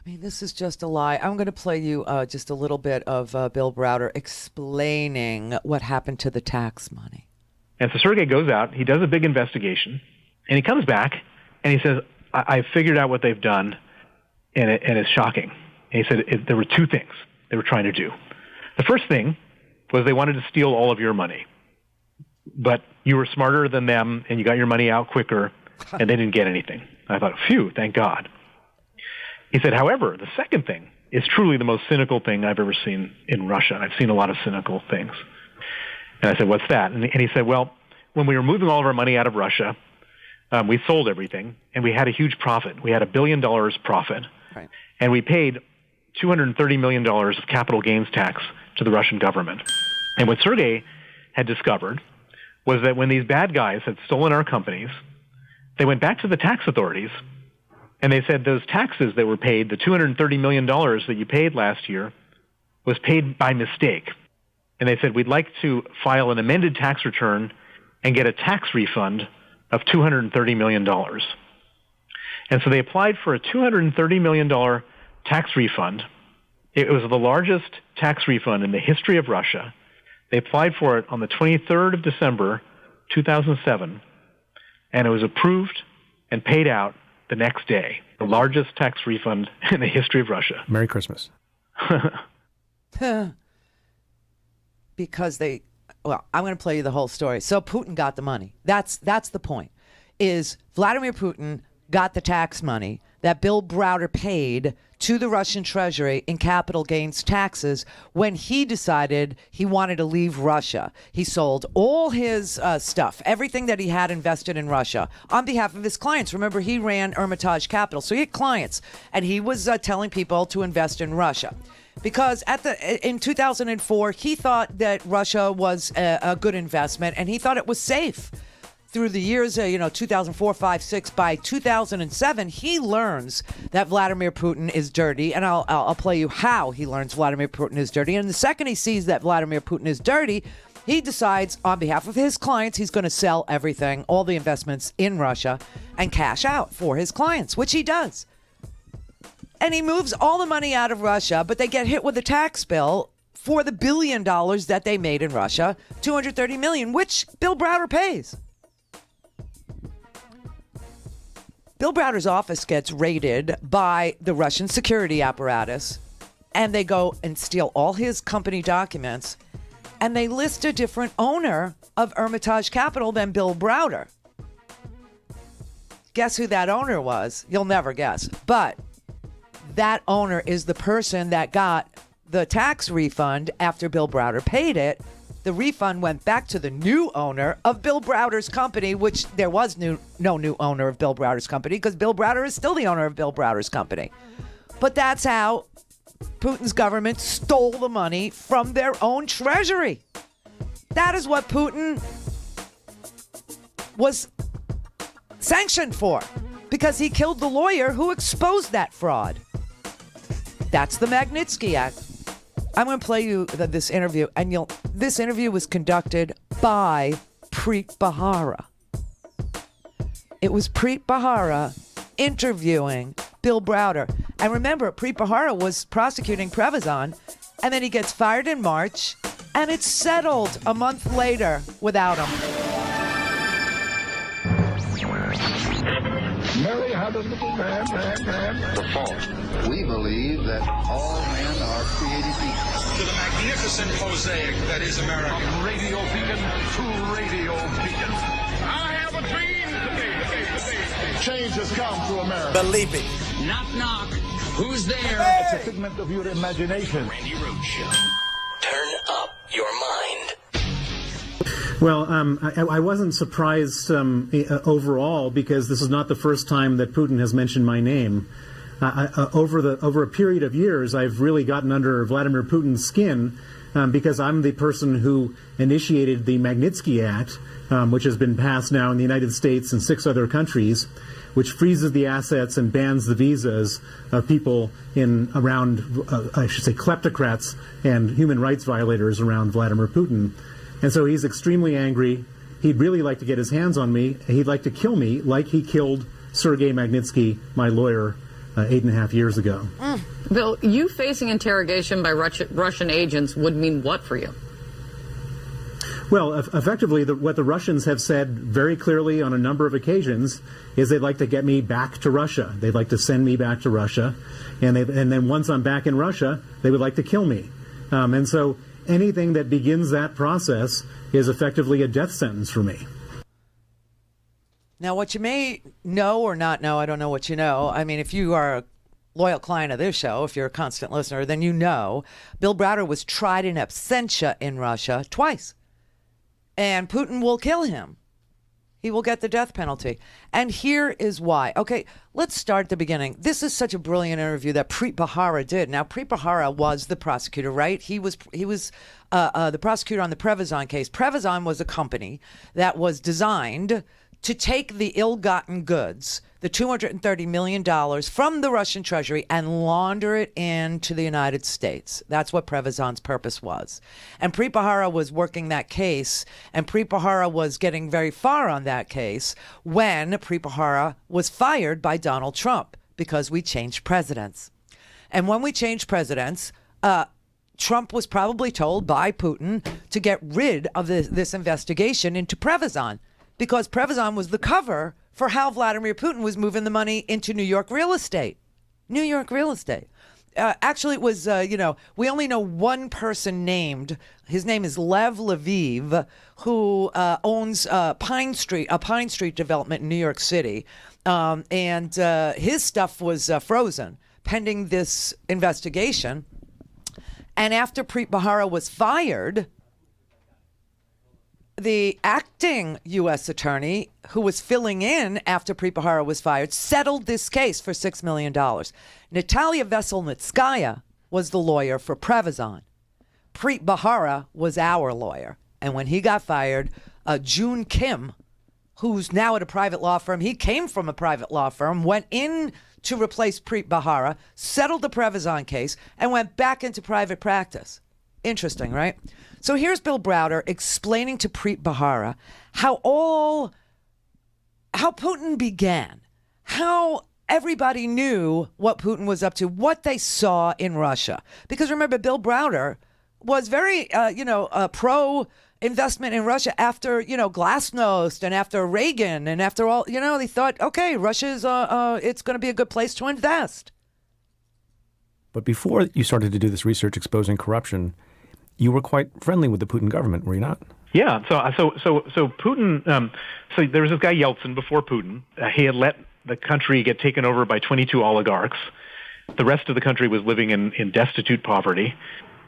I mean, this is just a lie. I'm going to play you just a little bit of Bill Browder explaining what happened to the tax money. And so Sergei goes out, he does a big investigation, and he comes back, and he says, I figured out what they've done, and it's shocking. And he said there were 2 things they were trying to do. The first thing was they wanted to steal all of your money. But you were smarter than them, and you got your money out quicker, and they didn't get anything. I thought, phew, thank God. He said, however, the second thing is truly the most cynical thing I've ever seen in Russia. I've seen a lot of cynical things. And I said, what's that? And he said, well, when we were moving all of our money out of Russia, we sold everything, and we had a huge profit. We had $1 billion profit, right. And we paid $230 million of capital gains tax to the Russian government. And what Sergei had discovered was that when these bad guys had stolen our companies, they went back to the tax authorities, and they said those taxes that were paid, the $230 million that you paid last year, was paid by mistake. And they said, we'd like to file an amended tax return and get a tax refund of $230 million. And so they applied for a $230 million tax refund. It was the largest tax refund in the history of Russia. They applied for it on the 23rd of December, 2007, and it was approved and paid out the next day. The largest tax refund in the history of Russia. Merry Christmas. Because I'm going to play you the whole story. So Putin got the money. That's the point. Is Vladimir Putin got the tax money that Bill Browder paid to the Russian treasury in capital gains taxes when he decided he wanted to leave Russia. He sold all his stuff, everything that he had invested in Russia on behalf of his clients. Remember, he ran Hermitage Capital, so he had clients, and he was telling people to invest in Russia. Because in 2004, he thought that Russia was a good investment, and he thought it was safe. Through the years, 2004, 5, 6, by 2007, he learns that Vladimir Putin is dirty, and I'll play you how he learns Vladimir Putin is dirty. And the second he sees that Vladimir Putin is dirty, he decides on behalf of his clients, he's going to sell everything, all the investments in Russia, and cash out for his clients, which he does. And he moves all the money out of Russia, but they get hit with a tax bill for the $1 billion that they made in Russia, $230 million, which Bill Browder pays. Bill Browder's office gets raided by the Russian security apparatus, and they go and steal all his company documents, and they list a different owner of Hermitage Capital than Bill Browder. Guess who that owner was? You'll never guess. But that owner is the person that got the tax refund after Bill Browder paid it. The refund went back to the new owner of Bill Browder's company, which there was no new owner of Bill Browder's company because Bill Browder is still the owner of Bill Browder's company. But that's how Putin's government stole the money from their own treasury. That is what Putin was sanctioned for because he killed the lawyer who exposed that fraud. That's the Magnitsky Act. I'm going to play you this interview, and this interview was conducted by Preet Bharara. It was Preet Bharara interviewing Bill Browder. And remember, Preet Bharara was prosecuting Prevezon, and then he gets fired in March, and it's settled a month later without him. Mary had a little man. The fault. We believe that all men are created equal. To the magnificent mosaic that is America. From radio beacon to radio beacon. I have a dream today. Change has come to America. Believe it. Knock, knock. Who's there? It's a figment of your imagination. Randi Rhodes Show. Turn up your mind. Well, I wasn't surprised overall because this is not the first time that Putin has mentioned my name. Over a period of years, I've really gotten under Vladimir Putin's skin because I'm the person who initiated the Magnitsky Act, which has been passed now in the United States and 6 other countries, which freezes the assets and bans the visas of people around kleptocrats and human rights violators around Vladimir Putin. And so he's extremely angry. He'd really like to get his hands on me. He'd like to kill me like he killed Sergei Magnitsky, my lawyer, 8.5 years ago. Bill, you facing interrogation by Russian agents would mean what for you? Well, effectively, what the Russians have said very clearly on a number of occasions is they'd like to get me back to Russia. They'd like to send me back to Russia. And then once I'm back in Russia, they would like to kill me. And so anything that begins that process is effectively a death sentence for me. Now, what you may know or not know, I don't know what you know. I mean, if you are a loyal client of this show, if you're a constant listener, then you know Bill Browder was tried in absentia in Russia twice. And Putin will kill him. He will get the death penalty. And here is why. Okay, let's start at the beginning. This is such a brilliant interview that Preet Bharara did. Now, Preet Bharara was the prosecutor, right? He was the prosecutor on the Prevezon case. Prevezon was a company that was designed to take the ill-gotten goods, the $230 million from the Russian treasury and launder it into the United States. That's what Prevezon's purpose was. And Preet Bharara was working that case, and Preet Bharara was getting very far on that case when Preet Bharara was fired by Donald Trump because we changed presidents. And when we changed presidents, Trump was probably told by Putin to get rid of this investigation into Prevezon, because Prevezon was the cover for how Vladimir Putin was moving the money into New York real estate. New York real estate. Actually, it was, we only know one person named. His name is Lev Lviv, who owns a Pine Street development in New York City. And his stuff was frozen pending this investigation. And after Preet Bharara was fired, the acting U.S. attorney who was filling in after Preet Bharara was fired settled this case for $6 million. Natalia Veselnitskaya was the lawyer for Prevezon. Preet Bharara was our lawyer. And when he got fired, June Kim, who's now at a private law firm, he came from a private law firm, went in to replace Preet Bharara, settled the Prevezon case, and went back into private practice. Interesting, right? So here's Bill Browder explaining to Preet Bharara how Putin began, how everybody knew what Putin was up to, what they saw in Russia. Because remember, Bill Browder was very, pro investment in Russia after, Glasnost and after Reagan and after all, they thought, okay, Russia's, it's going to be a good place to invest. But before you started to do this research exposing corruption, you were quite friendly with the Putin government, were you not? Yeah. So Putin. So there was this guy Yeltsin before Putin. He had let the country get taken over by 22 oligarchs. The rest of the country was living in destitute poverty.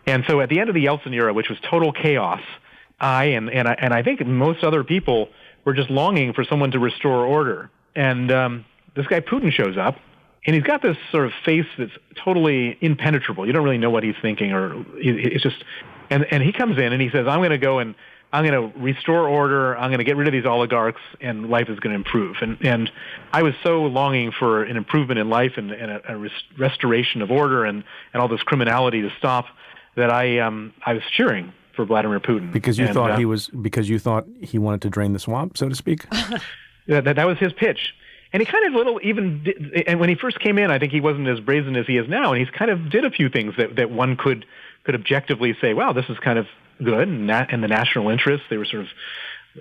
And so at the end of the Yeltsin era, which was total chaos, I think most other people were just longing for someone to restore order. And this guy Putin shows up. And he's got this sort of face that's totally impenetrable. You don't really know what he's thinking, or it's just. And he comes in and he says, "I'm going to go and I'm going to restore order. I'm going to get rid of these oligarchs, and life is going to improve." And I was so longing for an improvement in life and a restoration of order and all this criminality to stop that I was cheering for Vladimir Putin because you thought you thought he wanted to drain the swamp, so to speak. that was his pitch. And he kind of and when he first came in, I think he wasn't as brazen as he is now, and he's kind of did a few things that one could objectively say, wow, this is kind of good, and in the national interest. They were sort of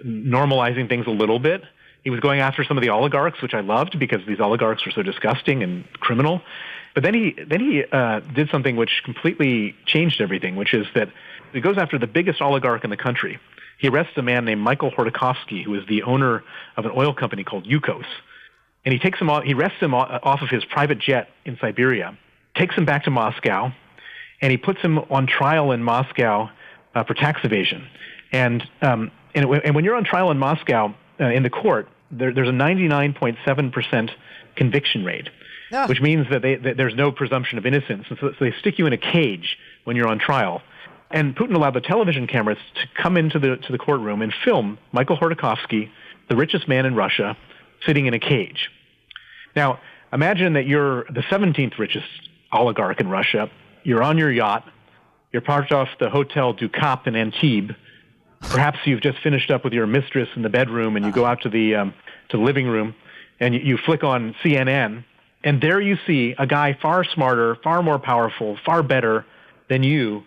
normalizing things a little bit. He was going after some of the oligarchs, which I loved because these oligarchs were so disgusting and criminal. But then he did something which completely changed everything, which is that he goes after the biggest oligarch in the country. He arrests a man named Michael Khodorkovsky, who is the owner of an oil company called Yukos. And he arrests him off of his private jet in Siberia, takes him back to Moscow, and he puts him on trial in Moscow for tax evasion. And when you're on trial in Moscow in the court, there's a 99.7% conviction rate, which means that there's no presumption of innocence. And so they stick you in a cage when you're on trial. And Putin allowed the television cameras to come into the courtroom and film Michael Khodorkovsky, the richest man in Russia, sitting in a cage. Now, imagine that you're the 17th richest oligarch in Russia. You're on your yacht. You're parked off the Hotel du Cap in Antibes. Perhaps you've just finished up with your mistress in the bedroom, and you go out to the living room, and you flick on CNN, and there you see a guy far smarter, far more powerful, far better than you,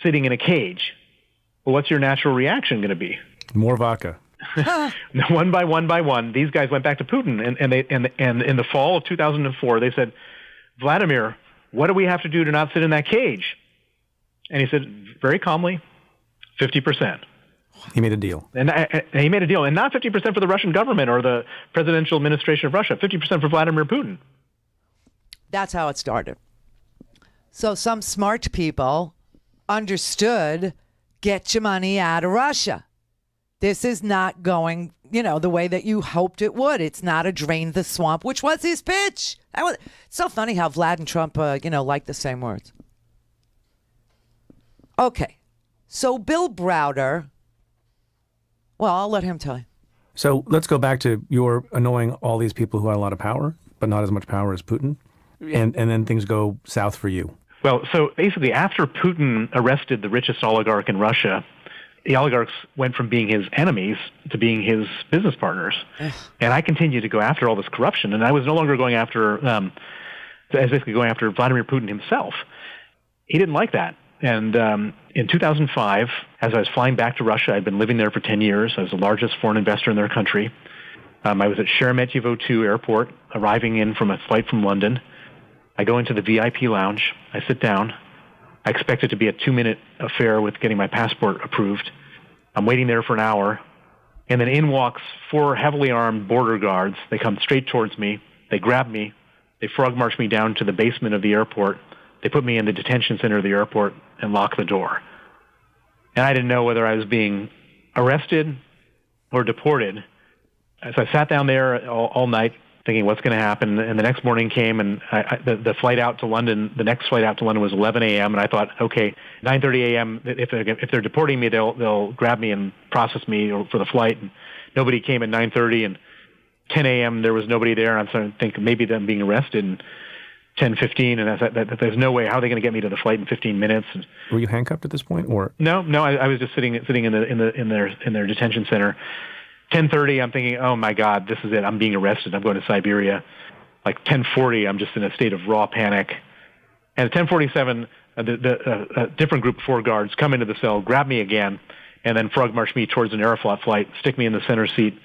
sitting in a cage. Well, what's your natural reaction going to be? More vodka. One by one, these guys went back to Putin, and in the fall of 2004, they said, "Vladimir, what do we have to do to not sit in that cage?" And he said, very calmly, 50%. He made a deal. And he made a deal, and not 50% for the Russian government or the presidential administration of Russia, 50% for Vladimir Putin. That's how it started. So some smart people understood, get your money out of Russia. This is not going, the way that you hoped it would. It's not a drain the swamp, which was his pitch. It's so funny how Vlad and Trump, like the same words. Okay. So Bill Browder, well, I'll let him tell you. So let's go back to your annoying all these people who had a lot of power, but not as much power as Putin. And then things go south for you. Well, so basically after Putin arrested the richest oligarch in Russia, the oligarchs went from being his enemies to being his business partners. And I continued to go after all this corruption. And I was no longer going after, basically going after Vladimir Putin himself. He didn't like that. And in 2005, as I was flying back to Russia, I'd been living there for 10 years. I was the largest foreign investor in their country. I was at Sheremetyevo 2 airport, arriving in from a flight from London. I go into the VIP lounge. I sit down. I expect it to be a 2-minute affair with getting my passport approved. I'm waiting there for an hour. And then in walks 4 heavily armed border guards. They come straight towards me. They grab me. They frog march me down to the basement of the airport. They put me in the detention center of the airport and lock the door. And I didn't know whether I was being arrested or deported. So I sat down there all night thinking what's going to happen. And the next morning came, and the flight out to London, the next flight out to London was 11 a.m. And I thought, okay, 9:30 a.m., if they're deporting me, they'll grab me and process me for the flight. And nobody came at 9:30, and 10 a.m. there was nobody there. And I'm starting to think maybe them being arrested. And 10:15, and there's no way. How are they going to get me to the flight in 15 minutes? And were you handcuffed at this point, or no? I was just sitting in their detention center. 10:30, I'm thinking, oh my God, this is it. I'm being arrested. I'm going to Siberia. Like 10:40, I'm just in a state of raw panic. And at 10:47, a different group of 4 guards come into the cell, grab me again, and then frog march me towards an Aeroflot flight, stick me in the center seat,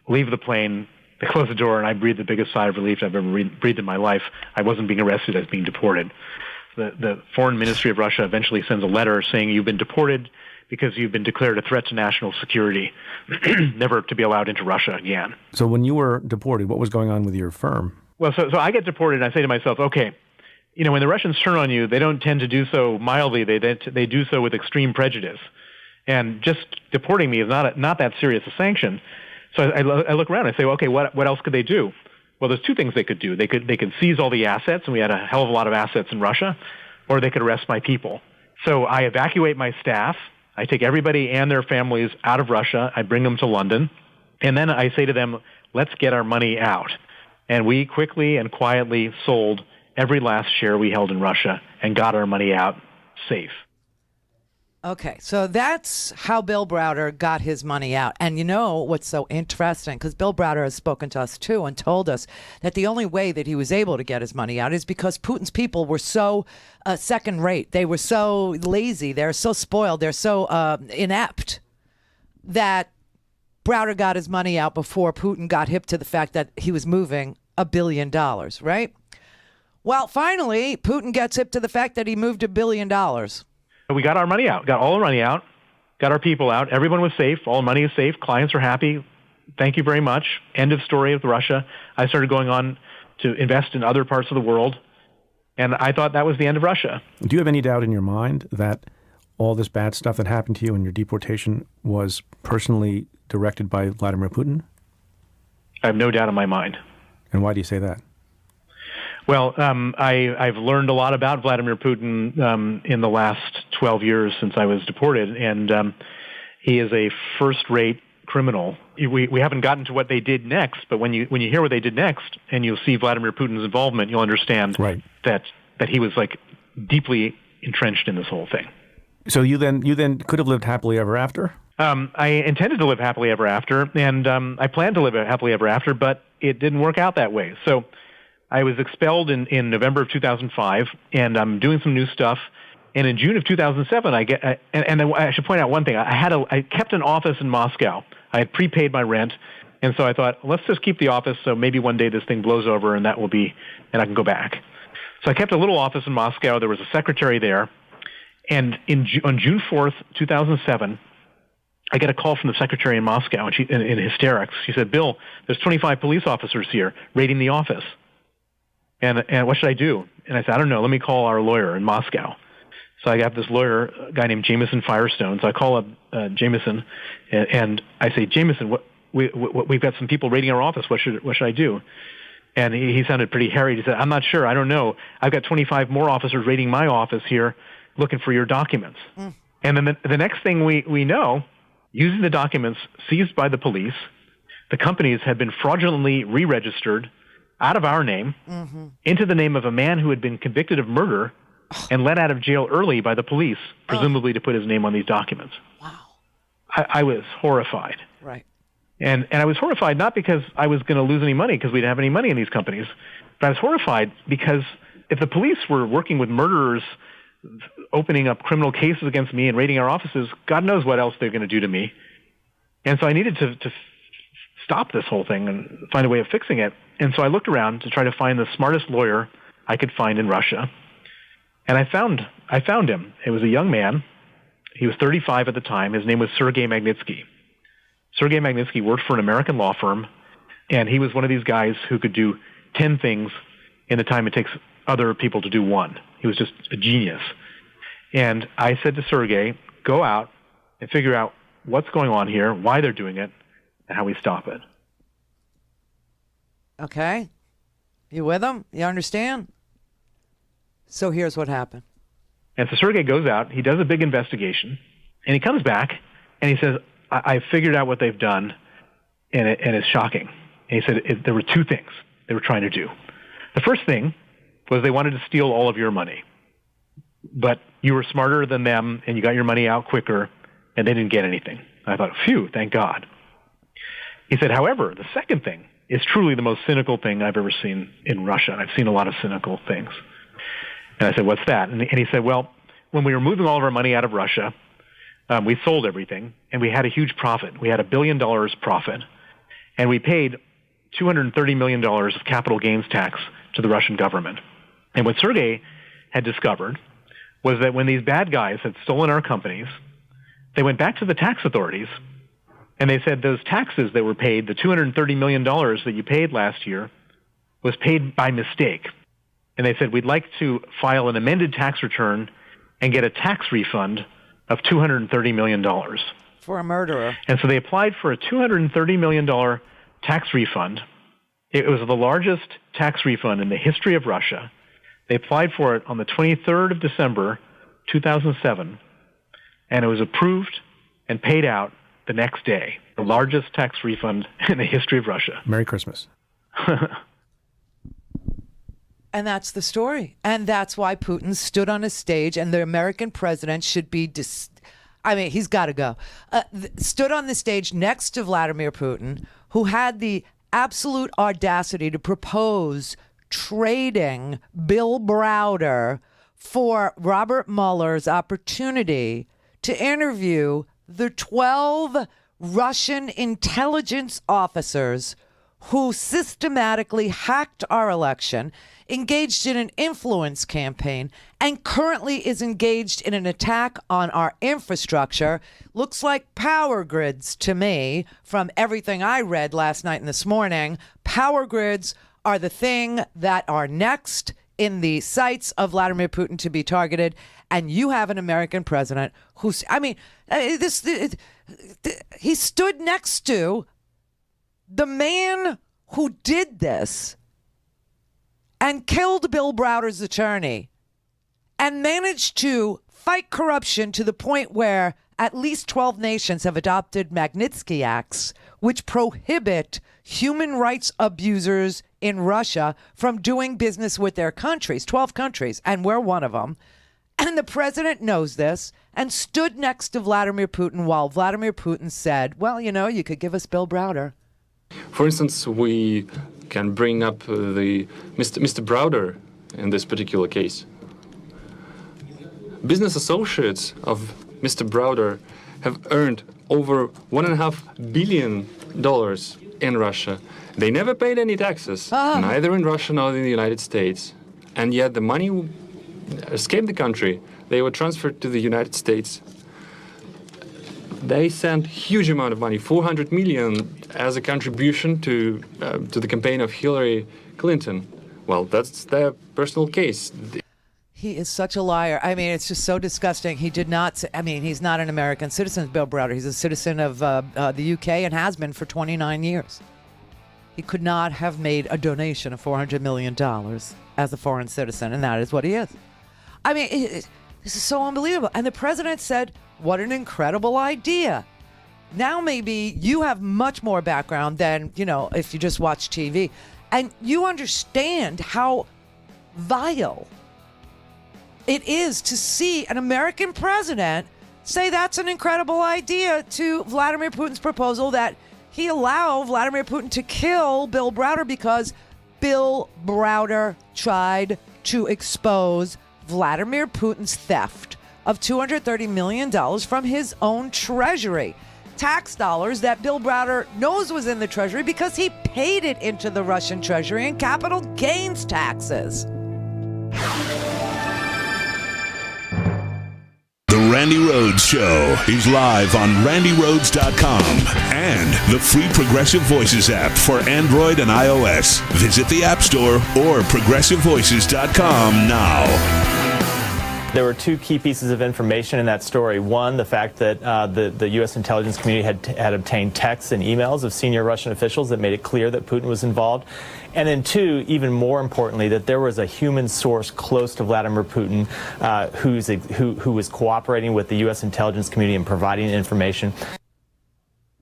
leave the plane. They close the door, and I breathed the biggest sigh of relief I've ever breathed in my life. I wasn't being arrested. I was being deported. The Foreign Ministry of Russia eventually sends a letter saying you've been deported because you've been declared a threat to national security, never to be allowed into Russia again. So when you were deported, what was going on with your firm? Well, so I get deported, and I say to myself, okay, when the Russians turn on you, they don't tend to do so mildly. They do so with extreme prejudice. And just deporting me is not that serious a sanction. So I look around and I say, well, okay, what else could they do? Well, there's 2 things they could do. They could seize all the assets, and we had a hell of a lot of assets in Russia, or they could arrest my people. So I evacuate my staff. I take everybody and their families out of Russia. I bring them to London. And then I say to them, let's get our money out. And we quickly and quietly sold every last share we held in Russia and got our money out safe. Okay, so that's how Bill Browder got his money out. And you know what's so interesting, because Bill Browder has spoken to us too and told us that the only way that he was able to get his money out is because Putin's people were so second rate. They were so lazy. They're so spoiled. They're so inept that Browder got his money out before Putin got hip to the fact that he was moving $1 billion, right? Well, finally, Putin gets hip to the fact that he moved $1 billion. We got our money out, got all the money out, got our people out. Everyone was safe. All the money is safe. Clients are happy. Thank you very much. End of story with Russia. I started going on to invest in other parts of the world, and I thought that was the end of Russia. Do you have any doubt in your mind that all this bad stuff that happened to you and your deportation was personally directed by Vladimir Putin? I have no doubt in my mind. And why do you say that? Well, I've learned a lot about Vladimir Putin in the last 12 years since I was deported, and he is a first-rate criminal. We haven't gotten to what they did next, but when you hear what they did next, and you'll see Vladimir Putin's involvement, you'll understand that he was like deeply entrenched in this whole thing. So you then could have lived happily ever after? I intended to live happily ever after, and I planned to live happily ever after, but it didn't work out that way. So I was expelled in November of 2005, and I'm doing some new stuff. And in June of 2007, and I should point out one thing. I kept an office in Moscow. I had prepaid my rent, and so I thought, let's just keep the office so maybe one day this thing blows over and I can go back. So I kept a little office in Moscow. There was a secretary there, and on June 4th, 2007, I get a call from the secretary in Moscow, and she in hysterics. She said, "Bill, there's 25 police officers here raiding the office. And what should I do?" And I said, "I don't know. Let me call our lawyer in Moscow." So I got this lawyer, a guy named Jameson Firestone. So I call up Jameson, and I say, "Jameson, we've got some people raiding our office. What should I do?" And he sounded pretty harried. He said, "I'm not sure. I don't know. I've got 25 more officers raiding my office here, looking for your documents." And then the next thing we know, using the documents seized by the police, the companies had been fraudulently re-registered out of our name into the name of a man who had been convicted of murder and let out of jail early by the police, presumably to put his name on these documents. Wow. I was horrified. Right. And I was horrified not because I was going to lose any money because we didn't have any money in these companies, but I was horrified because if the police were working with murderers, opening up criminal cases against me and raiding our offices, God knows what else they're going to do to me. And so I needed to stop this whole thing and find a way of fixing it. And so I looked around to try to find the smartest lawyer I could find in Russia. And I found him. It was a young man. He was 35 at the time. His name was Sergei Magnitsky. Sergei Magnitsky worked for an American law firm, and he was one of these guys who could do 10 things in the time it takes other people to do one. He was just a genius. And I said to Sergei, go out and figure out what's going on here, why they're doing it, and how we stop it. Okay. You with him? You understand? So here's what happened. And so Sergei goes out, he does a big investigation, and he comes back, and he says, I figured out what they've done, and it's shocking. And he said there were two things they were trying to do. The first thing was they wanted to steal all of your money. But you were smarter than them, and you got your money out quicker, and they didn't get anything. I thought, phew, thank God. He said, however, the second thing is truly the most cynical thing I've ever seen in Russia. I've seen a lot of cynical things. And I said, what's that? And he said, well, when we were moving all of our money out of Russia, we sold everything, and we had a huge profit. We had $1 billion profit, and we paid $230 million of capital gains tax to the Russian government. And what Sergei had discovered was that when these bad guys had stolen our companies, they went back to the tax authorities, and they said those taxes that were paid, the $230 million that you paid last year, was paid by mistake. And they said, we'd like to file an amended tax return and get a tax refund of $230 million. For a murderer. And so they applied for a $230 million tax refund. It was the largest tax refund in the history of Russia. They applied for it on the 23rd of December, 2007, and it was approved and paid out the next day. The largest tax refund in the history of Russia. Merry Christmas. And that's the story. And that's why Putin stood on a stage, and the American president should be, he's got to go. Stood on the stage next to Vladimir Putin, who had the absolute audacity to propose trading Bill Browder for Robert Mueller's opportunity to interview the 12 Russian intelligence officers who systematically hacked our election, engaged in an influence campaign, and currently is engaged in an attack on our infrastructure. Looks like power grids to me, from everything I read last night and this morning. Power grids are the thing that are next in the sights of Vladimir Putin to be targeted. And you have an American president who's, he stood next to the man who did this and killed Bill Browder's attorney and managed to fight corruption to the point where at least 12 nations have adopted Magnitsky Acts, which prohibit human rights abusers in Russia from doing business with their countries, 12 countries, and we're one of them. And the president knows this and stood next to Vladimir Putin while Vladimir Putin said, well, you could give us Bill Browder. For instance, we can bring up the Mr. Browder in this particular case. Business associates of Mr. Browder have earned over $1.5 billion in Russia. They never paid any taxes, neither in Russia nor in the United States. And yet the money escaped the country. They were transferred to the United States. They sent huge amount of money, $400 million, as a contribution to the campaign of Hillary Clinton. Well, that's their personal case. He is such a liar. It's just so disgusting. He did not. He's not an American citizen, Bill Browder. He's a citizen of the UK and has been for 29 years. He could not have made a donation of $400 million as a foreign citizen, and that is what he is. This is so unbelievable. And the president said, what an incredible idea. Now maybe you have much more background than, if you just watch TV. And you understand how vile it is to see an American president say that's an incredible idea to Vladimir Putin's proposal that he allow Vladimir Putin to kill Bill Browder because Bill Browder tried to expose Vladimir Putin's theft of $230 million from his own treasury. Tax dollars that Bill Browder knows was in the treasury because he paid it into the Russian treasury in capital gains taxes. Randi Rhodes Show is live on RandiRhodes.com and the free Progressive Voices app for Android and iOS. Visit the App Store or ProgressiveVoices.com now. There were two key pieces of information in that story. One, the fact that the U.S. intelligence community had obtained texts and emails of senior Russian officials that made it clear that Putin was involved. And then two, even more importantly, that there was a human source close to Vladimir Putin who was cooperating with the U.S. intelligence community and providing information.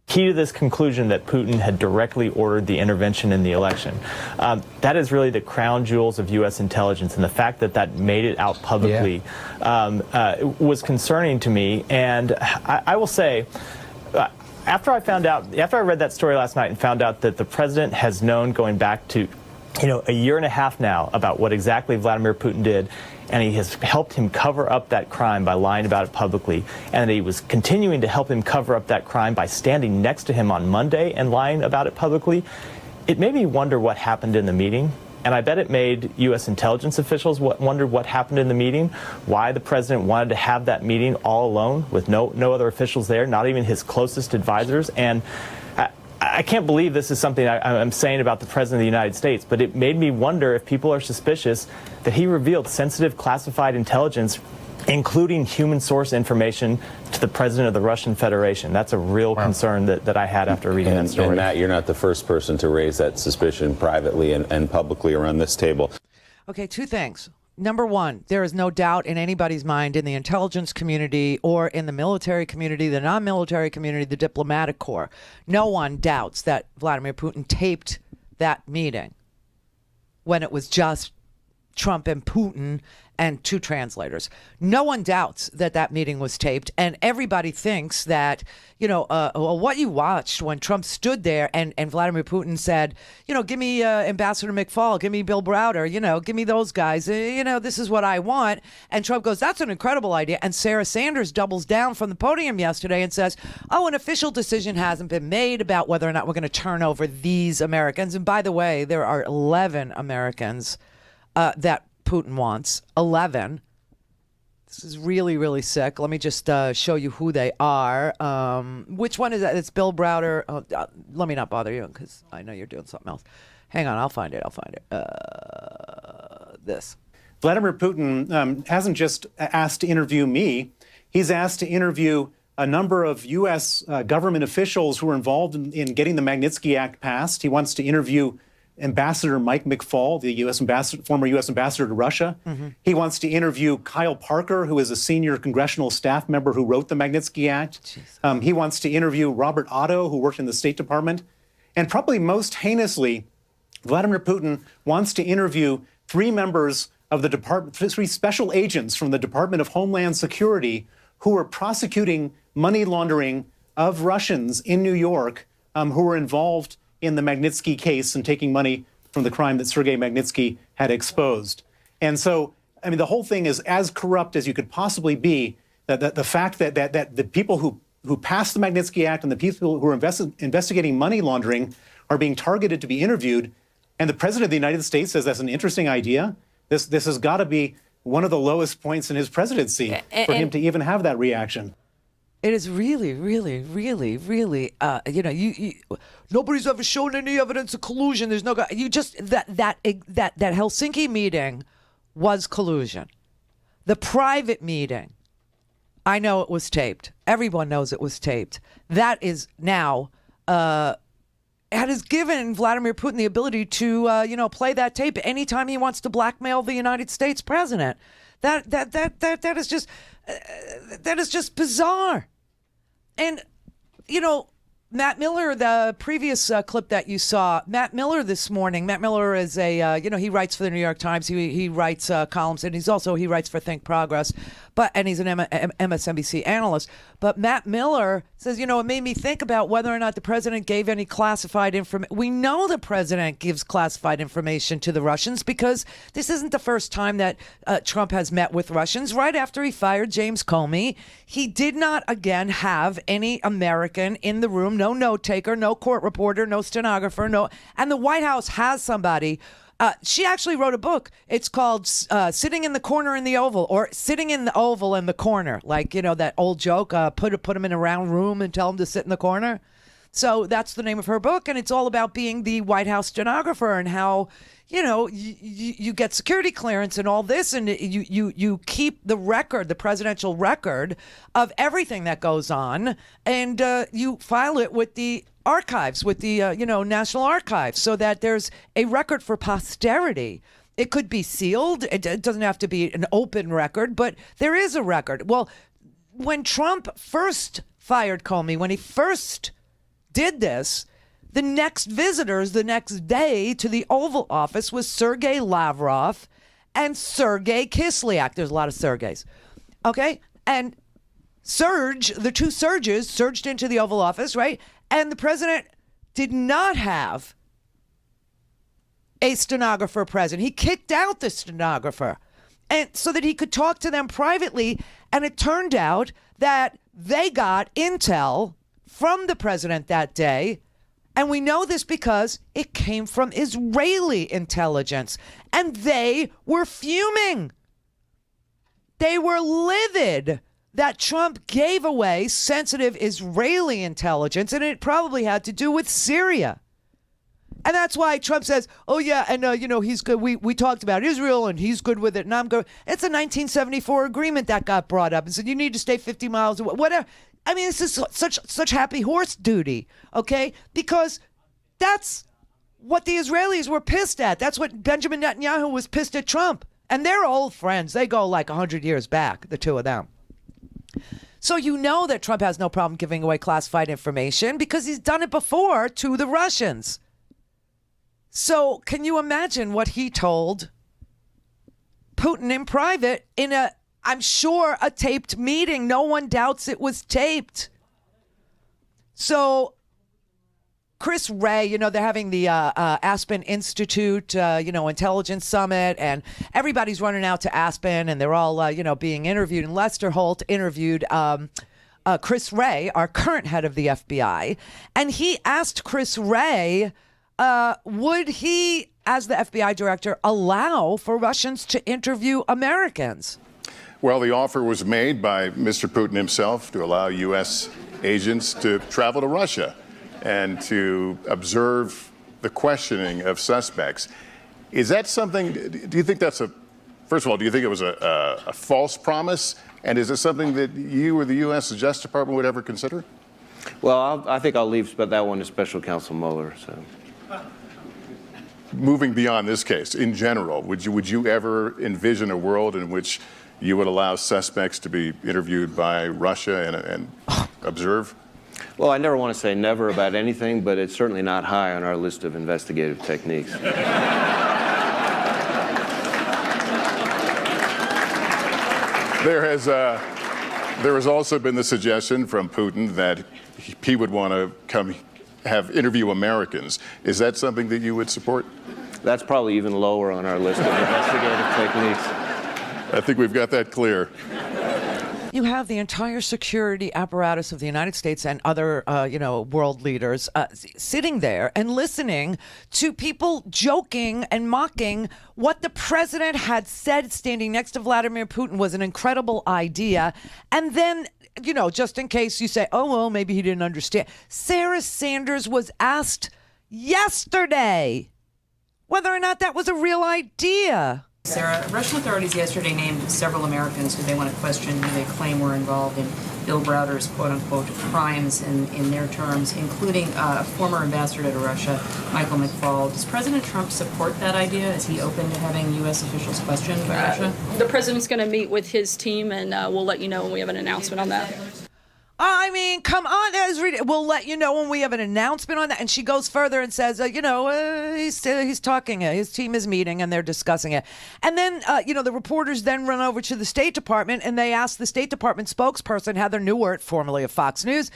Key to this conclusion that Putin had directly ordered the intervention in the election. That is really the crown jewels of U.S. intelligence, and the fact that that made it out publicly was concerning to me. And I will say, after I read that story last night and found out that the president has known going back to, a year and a half now about what exactly Vladimir Putin did, and he has helped him cover up that crime by lying about it publicly, and he was continuing to help him cover up that crime by standing next to him on Monday and lying about it publicly, it made me wonder what happened in the meeting. And I bet it made U.S. intelligence officials wonder what happened in the meeting, why the president wanted to have that meeting all alone with no other officials there, not even his closest advisors. And I can't believe this is something I'm saying about the President of the United States, but it made me wonder if people are suspicious that he revealed sensitive classified intelligence, including human source information, to the President of the Russian Federation. That's a real concern that I had after reading that story. And Matt, you're not the first person to raise that suspicion privately and publicly around this table. Okay, two things. Number one, there is no doubt in anybody's mind in the intelligence community or in the military community, the non-military community, the diplomatic corps. No one doubts that Vladimir Putin taped that meeting when it was just Trump and Putin and two translators. No one doubts that meeting was taped, and everybody thinks that, what you watched when Trump stood there and Vladimir Putin said, give me Ambassador McFaul, give me Bill Browder, give me those guys, this is what I want. And Trump goes, that's an incredible idea. And Sarah Sanders doubles down from the podium yesterday and says, an official decision hasn't been made about whether or not we're going to turn over these Americans. And by the way, there are 11 Americans that Putin wants. 11. This is really, really sick. Let me just show you who they are. Which one is that? It's Bill Browder. Let me not bother you because I know you're doing something else. Hang on, I'll find it. This. Vladimir Putin hasn't just asked to interview me. He's asked to interview a number of U.S. Government officials who were involved in getting the Magnitsky Act passed. He wants to interview Ambassador Mike McFaul, the former U.S. ambassador to Russia. Mm-hmm. He wants to interview Kyle Parker, who is a senior congressional staff member who wrote the Magnitsky Act. He wants to interview Robert Otto, who worked in the State Department. And probably most heinously, Vladimir Putin wants to interview three members of the department, three special agents from the Department of Homeland Security who were prosecuting money laundering of Russians in New York who were involved in the Magnitsky case and taking money from the crime that Sergei Magnitsky had exposed. And so, the whole thing is as corrupt as you could possibly be, that the fact that the people who passed the Magnitsky Act and the people who are investigating money laundering are being targeted to be interviewed, and the President of the United States says that's an interesting idea. This has got to be one of the lowest points in his presidency for him to even have that reaction. It is really, really, really, really, nobody's ever shown any evidence of collusion. There's no, that Helsinki meeting was collusion. The private meeting, I know it was taped. Everyone knows it was taped. That is now, it has given Vladimir Putin the ability to, play that tape anytime he wants to blackmail the United States president. That is just bizarre. And, Matt Miller, the previous clip that you saw, Matt Miller this morning, Matt Miller is he writes for the New York Times. He writes columns, and he writes for Think Progress, and he's an MSNBC analyst. But Matt Miller says, it made me think about whether or not the president gave any classified information. We know the president gives classified information to the Russians because this isn't the first time that Trump has met with Russians. Right after he fired James Comey, he did not again have any American in the room. No note taker, no court reporter, no stenographer, and the White House has somebody She actually wrote a book. It's called Sitting in the Corner in the Oval, or Sitting in the Oval in the Corner. Like, that old joke, put them in a round room and tell them to sit in the corner. So that's the name of her book, and it's all about being the White House stenographer and how, you get security clearance and all this, and you keep the record, the presidential record of everything that goes on, and you file it with the archives, with the National Archives, so that there's a record for posterity. It could be sealed. It doesn't have to be an open record, but there is a record. Well, when Trump first fired Comey, when he first did this, the next visitors the next day to the Oval Office was Sergei Lavrov and Sergei Kislyak. There's a lot of Sergeys. Okay? And the two Serges surged into the Oval Office, right? And the president did not have a stenographer present. He kicked out the stenographer, and so that he could talk to them privately. And it turned out that they got intel from the president that day. And we know this because it came from Israeli intelligence. And they were fuming. They were livid that Trump gave away sensitive Israeli intelligence, and it probably had to do with Syria. And that's why Trump says, oh, yeah, and, he's good. We talked about Israel, and he's good with it, and I'm good. It's a 1974 agreement that got brought up and said you need to stay 50 miles away, whatever. I mean, this is such happy horse duty, okay? Because that's what the Israelis were pissed at. That's what Benjamin Netanyahu was pissed at Trump. And they're old friends. They go like 100 years back, the two of them. So you know that Trump has no problem giving away classified information because he's done it before to the Russians. So can you imagine what he told Putin in private in I'm sure a taped meeting? No one doubts it was taped. So Chris Wray, they're having the Aspen Institute, Intelligence Summit, and everybody's running out to Aspen, and they're all, being interviewed. And Lester Holt interviewed Chris Wray, our current head of the FBI, and he asked Chris Wray, would he, as the FBI director, allow for Russians to interview Americans? Well, the offer was made by Mr. Putin himself to allow U.S. agents to travel to Russia and to observe the questioning of suspects. Is that something, do you think that's first of all, do you think it was a false promise? And is it something that you or the U.S. Justice Department would ever consider? Well, I think I'll leave that one to Special Counsel Mueller. So, moving beyond this case, in general, would you ever envision a world in which you would allow suspects to be interviewed by Russia and observe? Well, I never want to say never about anything, but it's certainly not high on our list of investigative techniques. There has also been the suggestion from Putin that he would want to come interview Americans. Is that something that you would support? That's probably even lower on our list of investigative techniques. I think we've got that clear. You have the entire security apparatus of the United States and other, world leaders sitting there and listening to people joking and mocking what the president had said standing next to Vladimir Putin was an incredible idea. And then, just in case you say, oh, well, maybe he didn't understand. Sarah Sanders was asked yesterday whether or not that was a real idea. Sarah, Russian authorities yesterday named several Americans who they want to question, who they claim were involved in Bill Browder's quote-unquote crimes in their terms, including a former ambassador to Russia, Michael McFaul. Does President Trump support that idea? Is he open to having U.S. officials questioned by Russia? The president's going to meet with his team, and we'll let you know when we have an announcement on that. I mean, come on, we'll let you know when we have an announcement on that. And she goes further and says, he's talking, his team is meeting and they're discussing it. And then, the reporters then run over to the State Department and they ask the State Department spokesperson, Heather Nauert, formerly of Fox News,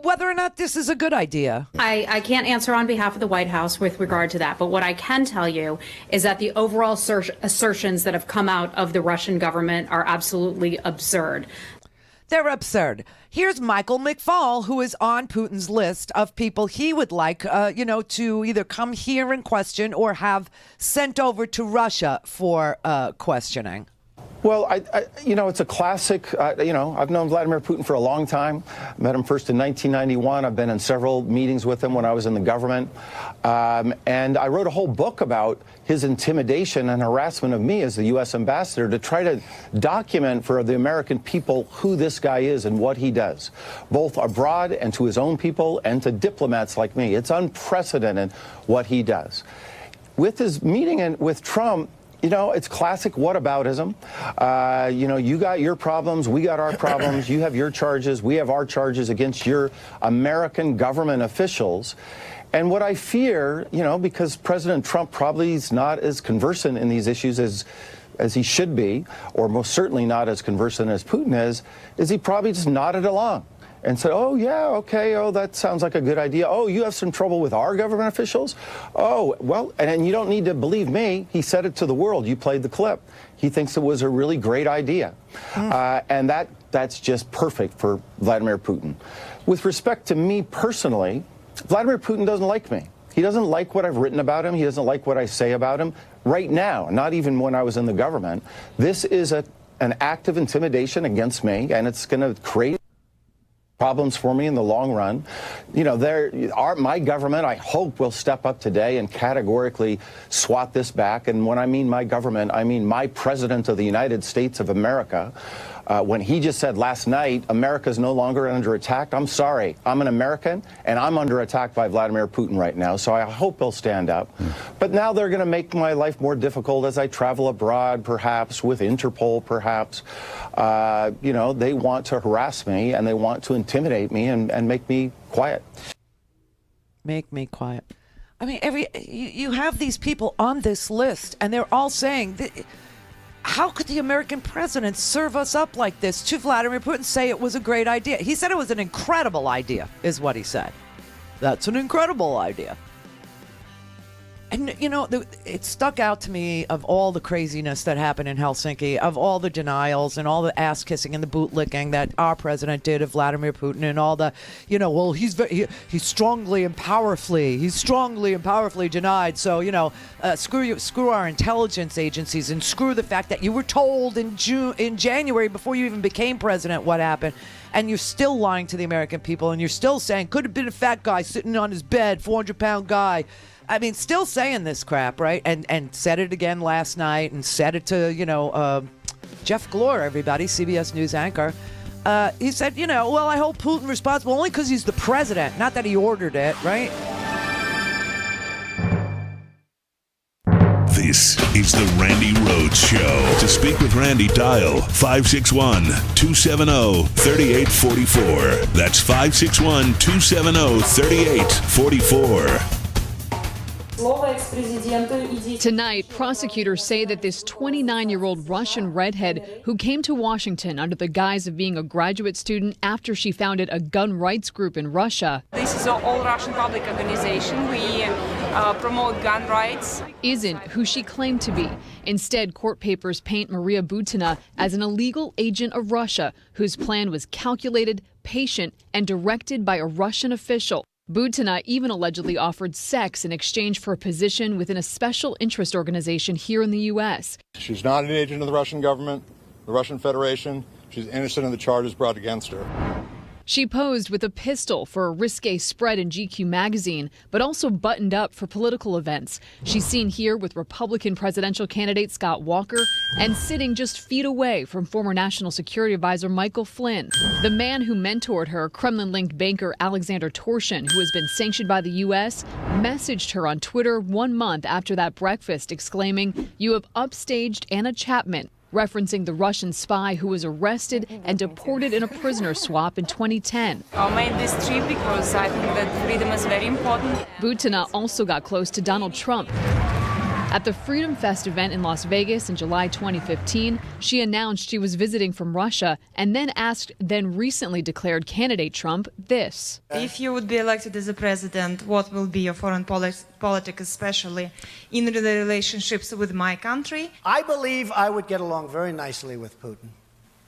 whether or not this is a good idea. I can't answer on behalf of the White House with regard to that. But what I can tell you is that the overall assertions that have come out of the Russian government are absolutely absurd. They're absurd. Here's Michael McFaul, who is on Putin's list of people he would like, to either come here and question or have sent over to Russia for questioning. Well, it's a classic. I've known Vladimir Putin for a long time. Met him first in 1991. I've been in several meetings with him when I was in the government. And I wrote a whole book about his intimidation and harassment of me as the U.S. ambassador to try to document for the American people who this guy is and what he does, both abroad and to his own people and to diplomats like me. It's unprecedented what he does. With his meeting with Trump, it's classic whataboutism. You got your problems, we got our problems, you have your charges, we have our charges against your American government officials. And what I fear, because President Trump probably is not as conversant in these issues as he should be, or most certainly not as conversant as Putin is he probably just nodded along and said, oh, yeah, okay, oh, that sounds like a good idea. Oh, you have some trouble with our government officials? Oh, well, and you don't need to believe me. He said it to the world. You played the clip. He thinks it was a really great idea. And that's just perfect for Vladimir Putin. With respect to me personally, Vladimir Putin doesn't like me. He doesn't like what I've written about him. He doesn't like what I say about him right now, not even when I was in the government. This is an act of intimidation against me, and it's going to create problems for me in the long run. My government, I hope, will step up today and categorically swat this back. And when I mean my government, I mean my President of the United States of America. When he just said last night, America's no longer under attack, I'm sorry. I'm an American, and I'm under attack by Vladimir Putin right now, so I hope he'll stand up. But now they're going to make my life more difficult as I travel abroad, perhaps, with Interpol, perhaps. They want to harass me, and they want to intimidate me and make me quiet. Make me quiet. I mean, you have these people on this list, and they're all saying how could the American president serve us up like this to Vladimir Putin, say it was a great idea? He said it was an incredible idea, is what he said. That's an incredible idea. And, it stuck out to me of all the craziness that happened in Helsinki, of all the denials and all the ass-kissing and the boot-licking that our president did of Vladimir Putin, and all the, he's strongly and powerfully denied. So, screw our intelligence agencies, and screw the fact that you were told in January, before you even became president, what happened. And you're still lying to the American people, and you're still saying, could have been a fat guy sitting on his bed, 400-pound guy. I mean, still saying this crap, right? And said it again last night, and said it to, Jeff Glor, everybody, CBS News anchor. He said, well, I hold Putin responsible only because he's the president, not that he ordered it, right? This is the Randi Rhodes Show. To speak with Randi, dial 561-270-3844. That's 561-270-3844. Tonight, prosecutors say that this 29-year-old Russian redhead who came to Washington under the guise of being a graduate student after she founded a gun rights group in Russia. This is an all-Russian public organization. We promote gun rights. Isn't who she claimed to be. Instead, court papers paint Maria Butina as an illegal agent of Russia whose plan was calculated, patient, and directed by a Russian official. Butina even allegedly offered sex in exchange for a position within a special interest organization here in the U.S. She's not an agent of the Russian government, the Russian Federation. She's innocent of the charges brought against her. She posed with a pistol for a risque spread in GQ magazine, but also buttoned up for political events. She's seen here with Republican presidential candidate Scott Walker and sitting just feet away from former National Security Advisor Michael Flynn. The man who mentored her, Kremlin-linked banker Alexander Torshin, who has been sanctioned by the U.S., messaged her on Twitter 1 month after that breakfast, exclaiming, "You have upstaged Anna Chapman," referencing the Russian spy who was arrested and deported in a prisoner swap in 2010. I made this trip because I think that freedom is very important. Butina also got close to Donald Trump. At the Freedom Fest event in Las Vegas in July 2015, she announced she was visiting from Russia and then asked then recently declared candidate Trump this. If you would be elected as a president, what will be your foreign politics, especially in the relationships with my country? I believe I would get along very nicely with Putin.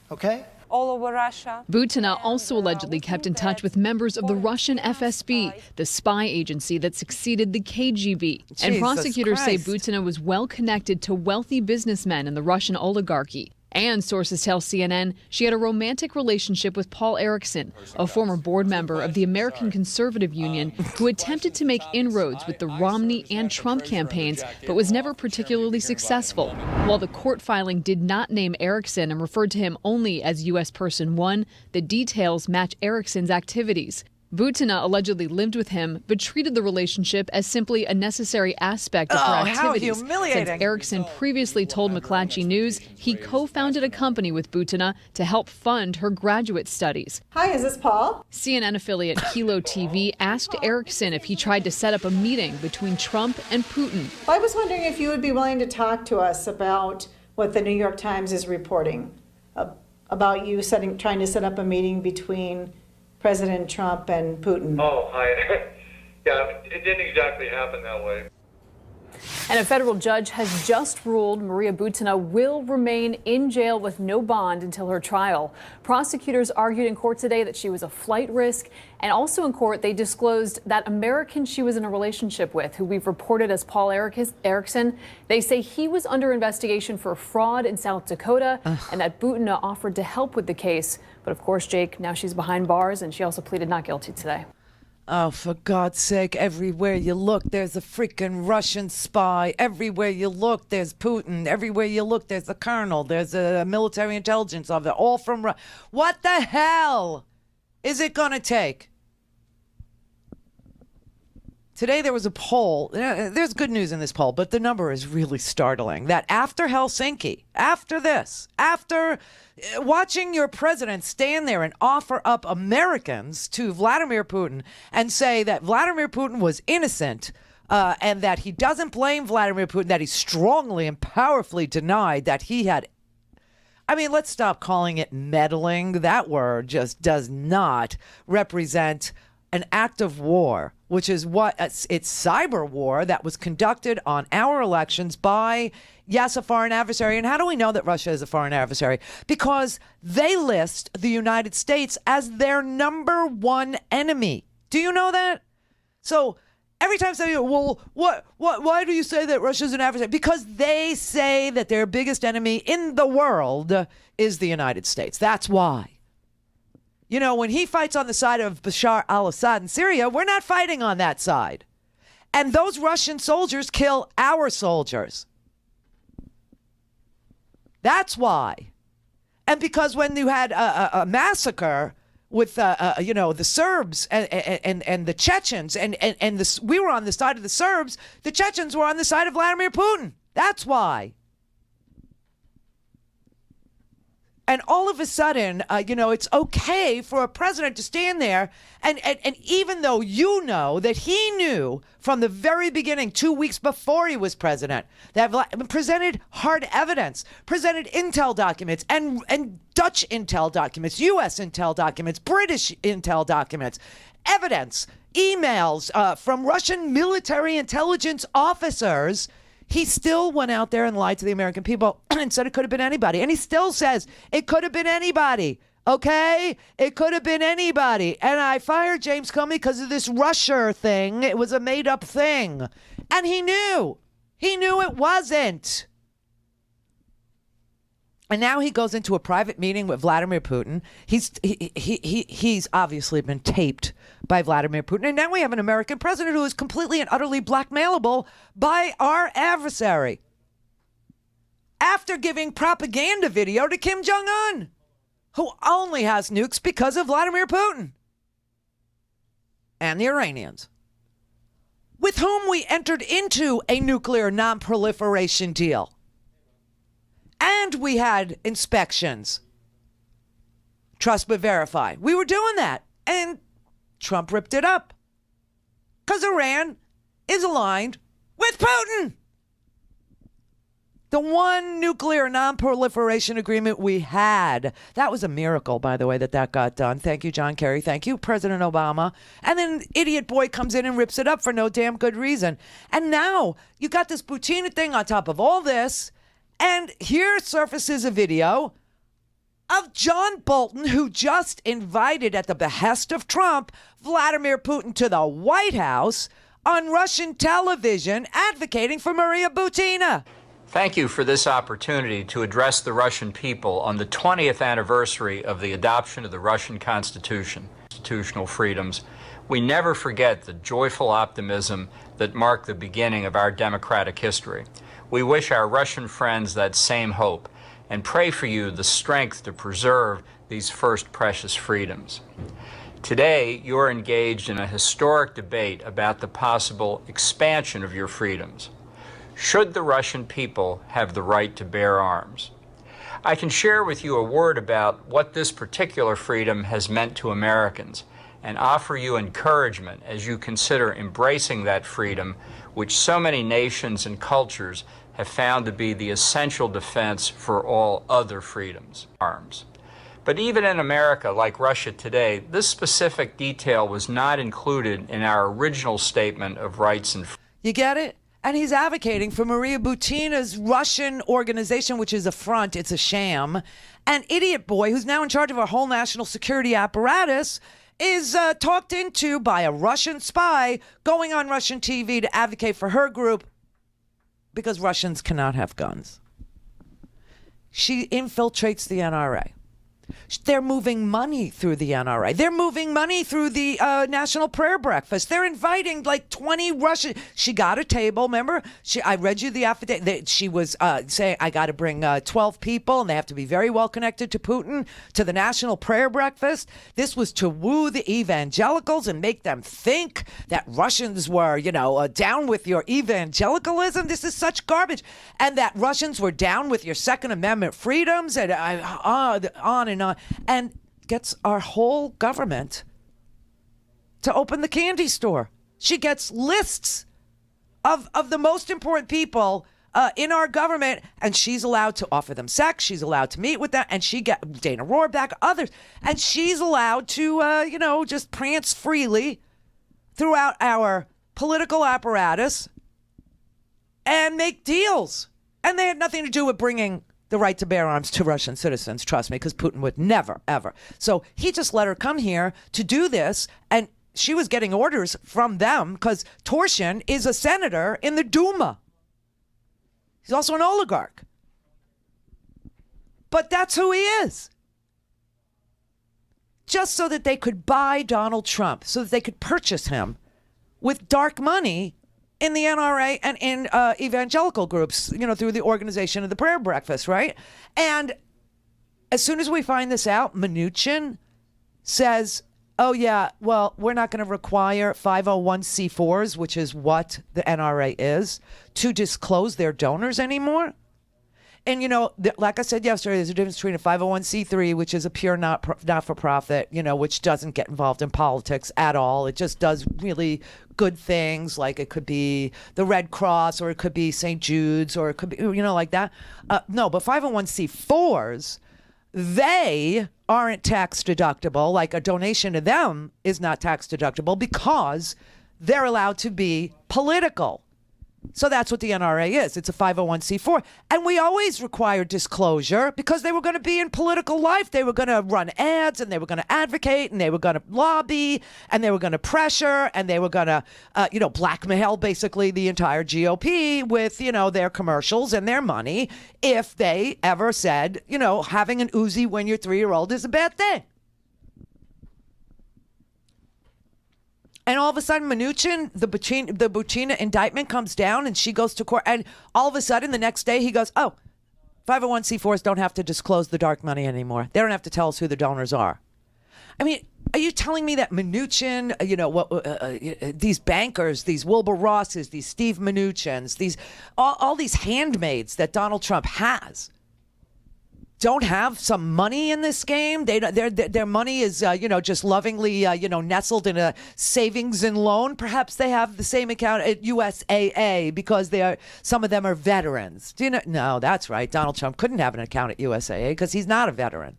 Okay? all over Russia. Butina also allegedly kept in touch with members of the Russian FSB, the spy agency that succeeded the KGB. And prosecutors say Butina was well connected to wealthy businessmen in the Russian oligarchy. And sources tell CNN she had a romantic relationship with Paul Erickson, a former board member of the American Conservative Union who attempted to make inroads with the Romney and Trump campaigns but was never particularly successful. While the court filing did not name Erickson and referred to him only as U.S. Person 1, the details match Erickson's activities. Butina allegedly lived with him, but treated the relationship as simply a necessary aspect of her activities. How humiliating. Since Erickson previously told McClatchy News he co-founded a company with Butina to help fund her graduate studies. Hi, is this Paul? CNN affiliate Kilo TV asked Erickson if he tried to set up a meeting between Trump and Putin. I was wondering if you would be willing to talk to us about what the New York Times is reporting about you trying to set up a meeting between President Trump and Putin. Oh, hi. Yeah, it didn't exactly happen that way. And a federal judge has just ruled Maria Butina will remain in jail with no bond until her trial. Prosecutors argued in court today that she was a flight risk, and also in court they disclosed that American she was in a relationship with, who we've reported as Paul Erickson. They say he was under investigation for fraud in South Dakota, and that Butina offered to help with the case. But of course, Jake, now she's behind bars, and she also pleaded not guilty today. Oh, for God's sake, everywhere you look, there's a freaking Russian spy. Everywhere you look, there's Putin. Everywhere you look, there's a colonel. There's a military intelligence officer, all from Russia. What the hell is it going to take? Today there was a poll. There's good news in this poll, but the number is really startling. That after Helsinki, after watching your president stand there and offer up Americans to Vladimir Putin and say that Vladimir Putin was innocent and that he doesn't blame Vladimir Putin, that he strongly and powerfully denied that he had. I mean, let's stop calling it meddling. That word just does not represent an act of war, which is what it's cyber war that was conducted on our elections by, yes, a foreign adversary. And how do we know that Russia is a foreign adversary? Because they list the United States as their number one enemy. Do you know that? So every time somebody, well, why do you say that Russia's an adversary? Because they say that their biggest enemy in the world is the United States. That's why. You know, when he fights on the side of Bashar al-Assad in Syria, we're not fighting on that side. And those Russian soldiers kill our soldiers. That's why. And because when you had a massacre with, the Serbs and the Chechens, and we were on the side of the Serbs, the Chechens were on the side of Vladimir Putin. That's why. And all of a sudden, it's okay for a president to stand there and even though you know that he knew from the very beginning, 2 weeks before he was president, that presented hard evidence, presented intel documents and Dutch intel documents, U.S. intel documents, British intel documents, evidence, emails from Russian military intelligence officers. He still went out there and lied to the American people and said it could have been anybody. And he still says it could have been anybody. Okay? It could have been anybody. And I fired James Comey because of this Russia thing. It was a made-up thing. And he knew. He knew it wasn't. And now he goes into a private meeting with Vladimir Putin. He's obviously been taped by Vladimir Putin. And now we have an American president who is completely and utterly blackmailable by our adversary. After giving propaganda video to Kim Jong-un, who only has nukes because of Vladimir Putin. And the Iranians, with whom we entered into a nuclear non-proliferation deal. And we had inspections. Trust but verify. We were doing that. And Trump ripped it up. Because Iran is aligned with Putin. The one nuclear non-proliferation agreement we had. That was a miracle, by the way, that got done. Thank you, John Kerry. Thank you, President Obama. And then idiot boy comes in and rips it up for no damn good reason. And now you got this Butina thing on top of all this. And here surfaces a video of John Bolton, who just invited, at the behest of Trump, Vladimir Putin to the White House on Russian television, advocating for Maria Butina. Thank you for this opportunity to address the Russian people on the 20th anniversary of the adoption of the Russian Constitution, constitutional freedoms. We never forget the joyful optimism that marked the beginning of our democratic history. We wish our Russian friends that same hope and pray for you the strength to preserve these first precious freedoms. Today, you're engaged in a historic debate about the possible expansion of your freedoms. Should the Russian people have the right to bear arms? I can share with you a word about what this particular freedom has meant to Americans and offer you encouragement as you consider embracing that freedom, which so many nations and cultures have found to be the essential defense for all other freedoms, arms. But even in America, like Russia today, this specific detail was not included in our original statement of rights and freedoms. You get it? And he's advocating for Maria Butina's Russian organization, which is a front. It's a sham. And Idiot Boy, who's now in charge of our whole national security apparatus, is talked into by a Russian spy going on Russian TV to advocate for her group because Russians cannot have guns. She infiltrates the NRA. They're moving money through the NRA. They're moving money through the National Prayer Breakfast. They're inviting like 20 Russian. She got a table, remember? I read you the affidavit. She was saying, I got to bring 12 people, and they have to be very well connected to Putin, to the National Prayer Breakfast. This was to woo the evangelicals and make them think that Russians were, down with your evangelicalism. This is such garbage. And that Russians were down with your Second Amendment freedoms, and on and gets our whole government to open the candy store. She gets lists of the most important people in our government, and she's allowed to offer them sex. She's allowed to meet with them, and she get Dana Rohraback, others, and she's allowed to, just prance freely throughout our political apparatus and make deals. And they had nothing to do with bringing the right to bear arms to Russian citizens, trust me, because Putin would never, ever. So he just let her come here to do this, and she was getting orders from them because Torshin is a senator in the Duma. He's also an oligarch. But that's who he is. Just so that they could buy Donald Trump, so that they could purchase him with dark money in the NRA and in evangelical groups, through the organization of the prayer breakfast, right? And as soon as we find this out, Mnuchin says, oh, yeah, well, we're not going to require 501c4s, which is what the NRA is, to disclose their donors anymore. And, like I said yesterday, there's a difference between a 501c3, which is a pure not-for-profit, which doesn't get involved in politics at all. It just does really good things, like it could be the Red Cross, or it could be St. Jude's, or it could be, like that. No, but 501c4s, they aren't tax deductible. Like a donation to them is not tax deductible because they're allowed to be political. So that's what the NRA is. It's a 501c4. And we always required disclosure because they were going to be in political life. They were going to run ads, and they were going to advocate, and they were going to lobby, and they were going to pressure, and they were going to, blackmail basically the entire GOP with, their commercials and their money if they ever said, having an Uzi when you're 3-year-old is a bad thing. And all of a sudden, Mnuchin, the Butina indictment comes down, and she goes to court. And all of a sudden, the next day, he goes, oh, 501c4s don't have to disclose the dark money anymore. They don't have to tell us who the donors are. I mean, are you telling me that Mnuchin, these bankers, these Wilbur Rosses, these Steve Mnuchins, these all these handmaids that Donald Trump has, don't have some money in this game? Their money is, just lovingly, nestled in a savings and loan. Perhaps they have the same account at USAA because some of them are veterans. Do you know? No, that's right. Donald Trump couldn't have an account at USAA because he's not a veteran.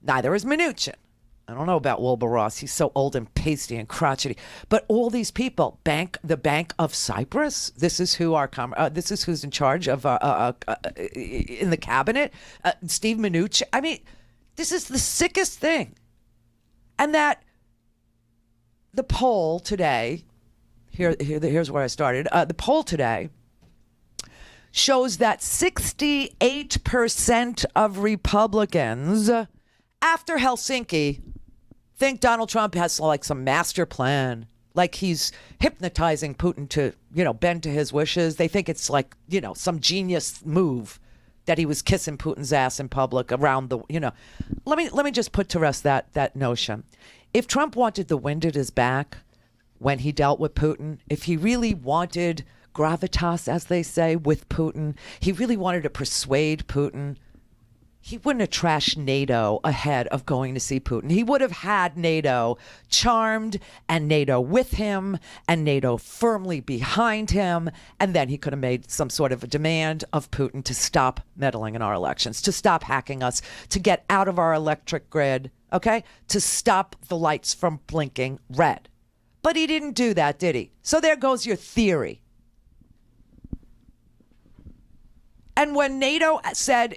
Neither is Mnuchin. I don't know about Wilbur Ross. He's so old and pasty and crotchety. But all these people, the Bank of Cyprus. This is who this is who's in charge of in the cabinet. Steve Mnuchin. I mean, this is the sickest thing. And that the poll today. Here's where I started. The poll today shows that 68% of Republicans after Helsinki think Donald Trump has like some master plan, like he's hypnotizing Putin to, bend to his wishes. They think it's like, some genius move that he was kissing Putin's ass in public around the, Let me just put to rest that notion. If Trump wanted the wind at his back when he dealt with Putin, if he really wanted gravitas, as they say, with Putin, he really wanted to persuade Putin, he wouldn't have trashed NATO ahead of going to see Putin. He would have had NATO charmed and NATO with him and NATO firmly behind him. And then he could have made some sort of a demand of Putin to stop meddling in our elections, to stop hacking us, to get out of our electric grid, okay? To stop the lights from blinking red. But he didn't do that, did he? So there goes your theory. And when NATO said,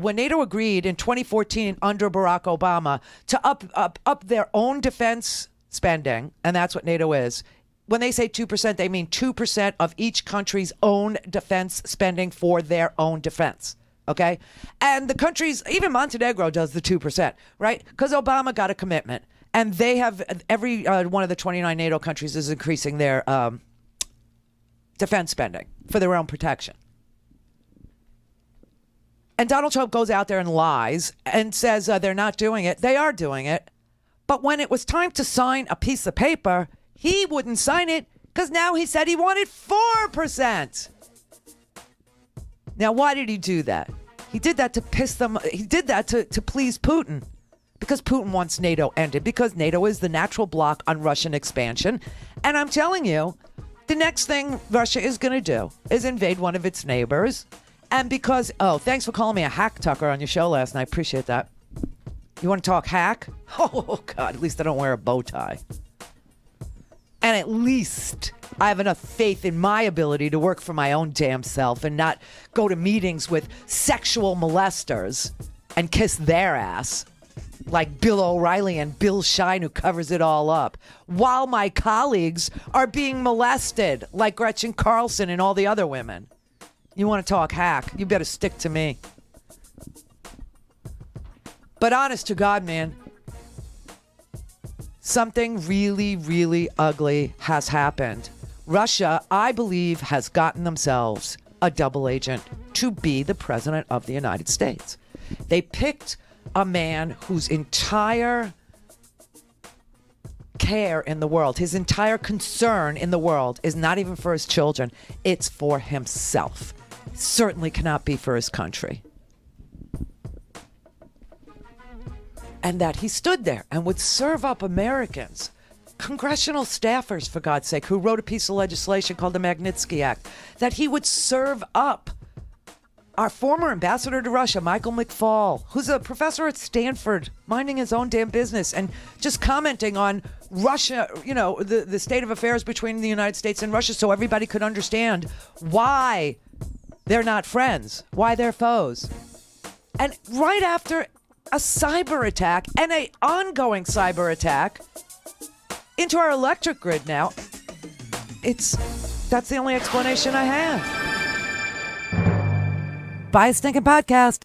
when NATO agreed in 2014 under Barack Obama to up their own defense spending, and that's what NATO is, when they say 2%, they mean 2% of each country's own defense spending for their own defense. Okay? And the countries, even Montenegro does the 2%, right? Because Obama got a commitment. And they have, every one of the 29 NATO countries is increasing their defense spending for their own protection. And Donald Trump goes out there and lies and says they're not doing it. They are doing it. But when it was time to sign a piece of paper, he wouldn't sign it because now he said he wanted 4%. Now, why did he do that? He did that to piss them. He did that to please Putin because Putin wants NATO ended, because NATO is the natural block on Russian expansion. And I'm telling you, the next thing Russia is going to do is invade one of its neighbors. And because, thanks for calling me a hack, Tucker, on your show last night. Appreciate that. You want to talk hack? Oh, God, at least I don't wear a bow tie. And at least I have enough faith in my ability to work for my own damn self and not go to meetings with sexual molesters and kiss their ass like Bill O'Reilly and Bill Shine, who covers it all up, while my colleagues are being molested like Gretchen Carlson and all the other women. You want to talk hack, you better stick to me. But honest to God, man, something really, really ugly has happened. Russia, I believe, has gotten themselves a double agent to be the president of the United States. They picked a man whose entire care in the world, his entire concern in the world is not even for his children, it's for himself. Certainly cannot be for his country. And that he stood there and would serve up Americans, congressional staffers, for God's sake, who wrote a piece of legislation called the Magnitsky Act, that he would serve up our former ambassador to Russia, Michael McFaul, who's a professor at Stanford, minding his own damn business and just commenting on Russia, the state of affairs between the United States and Russia, so everybody could understand why they're not friends, why they're foes. And right after a cyber attack, and an ongoing cyber attack into our electric grid now, that's the only explanation I have. Buy a stinking podcast.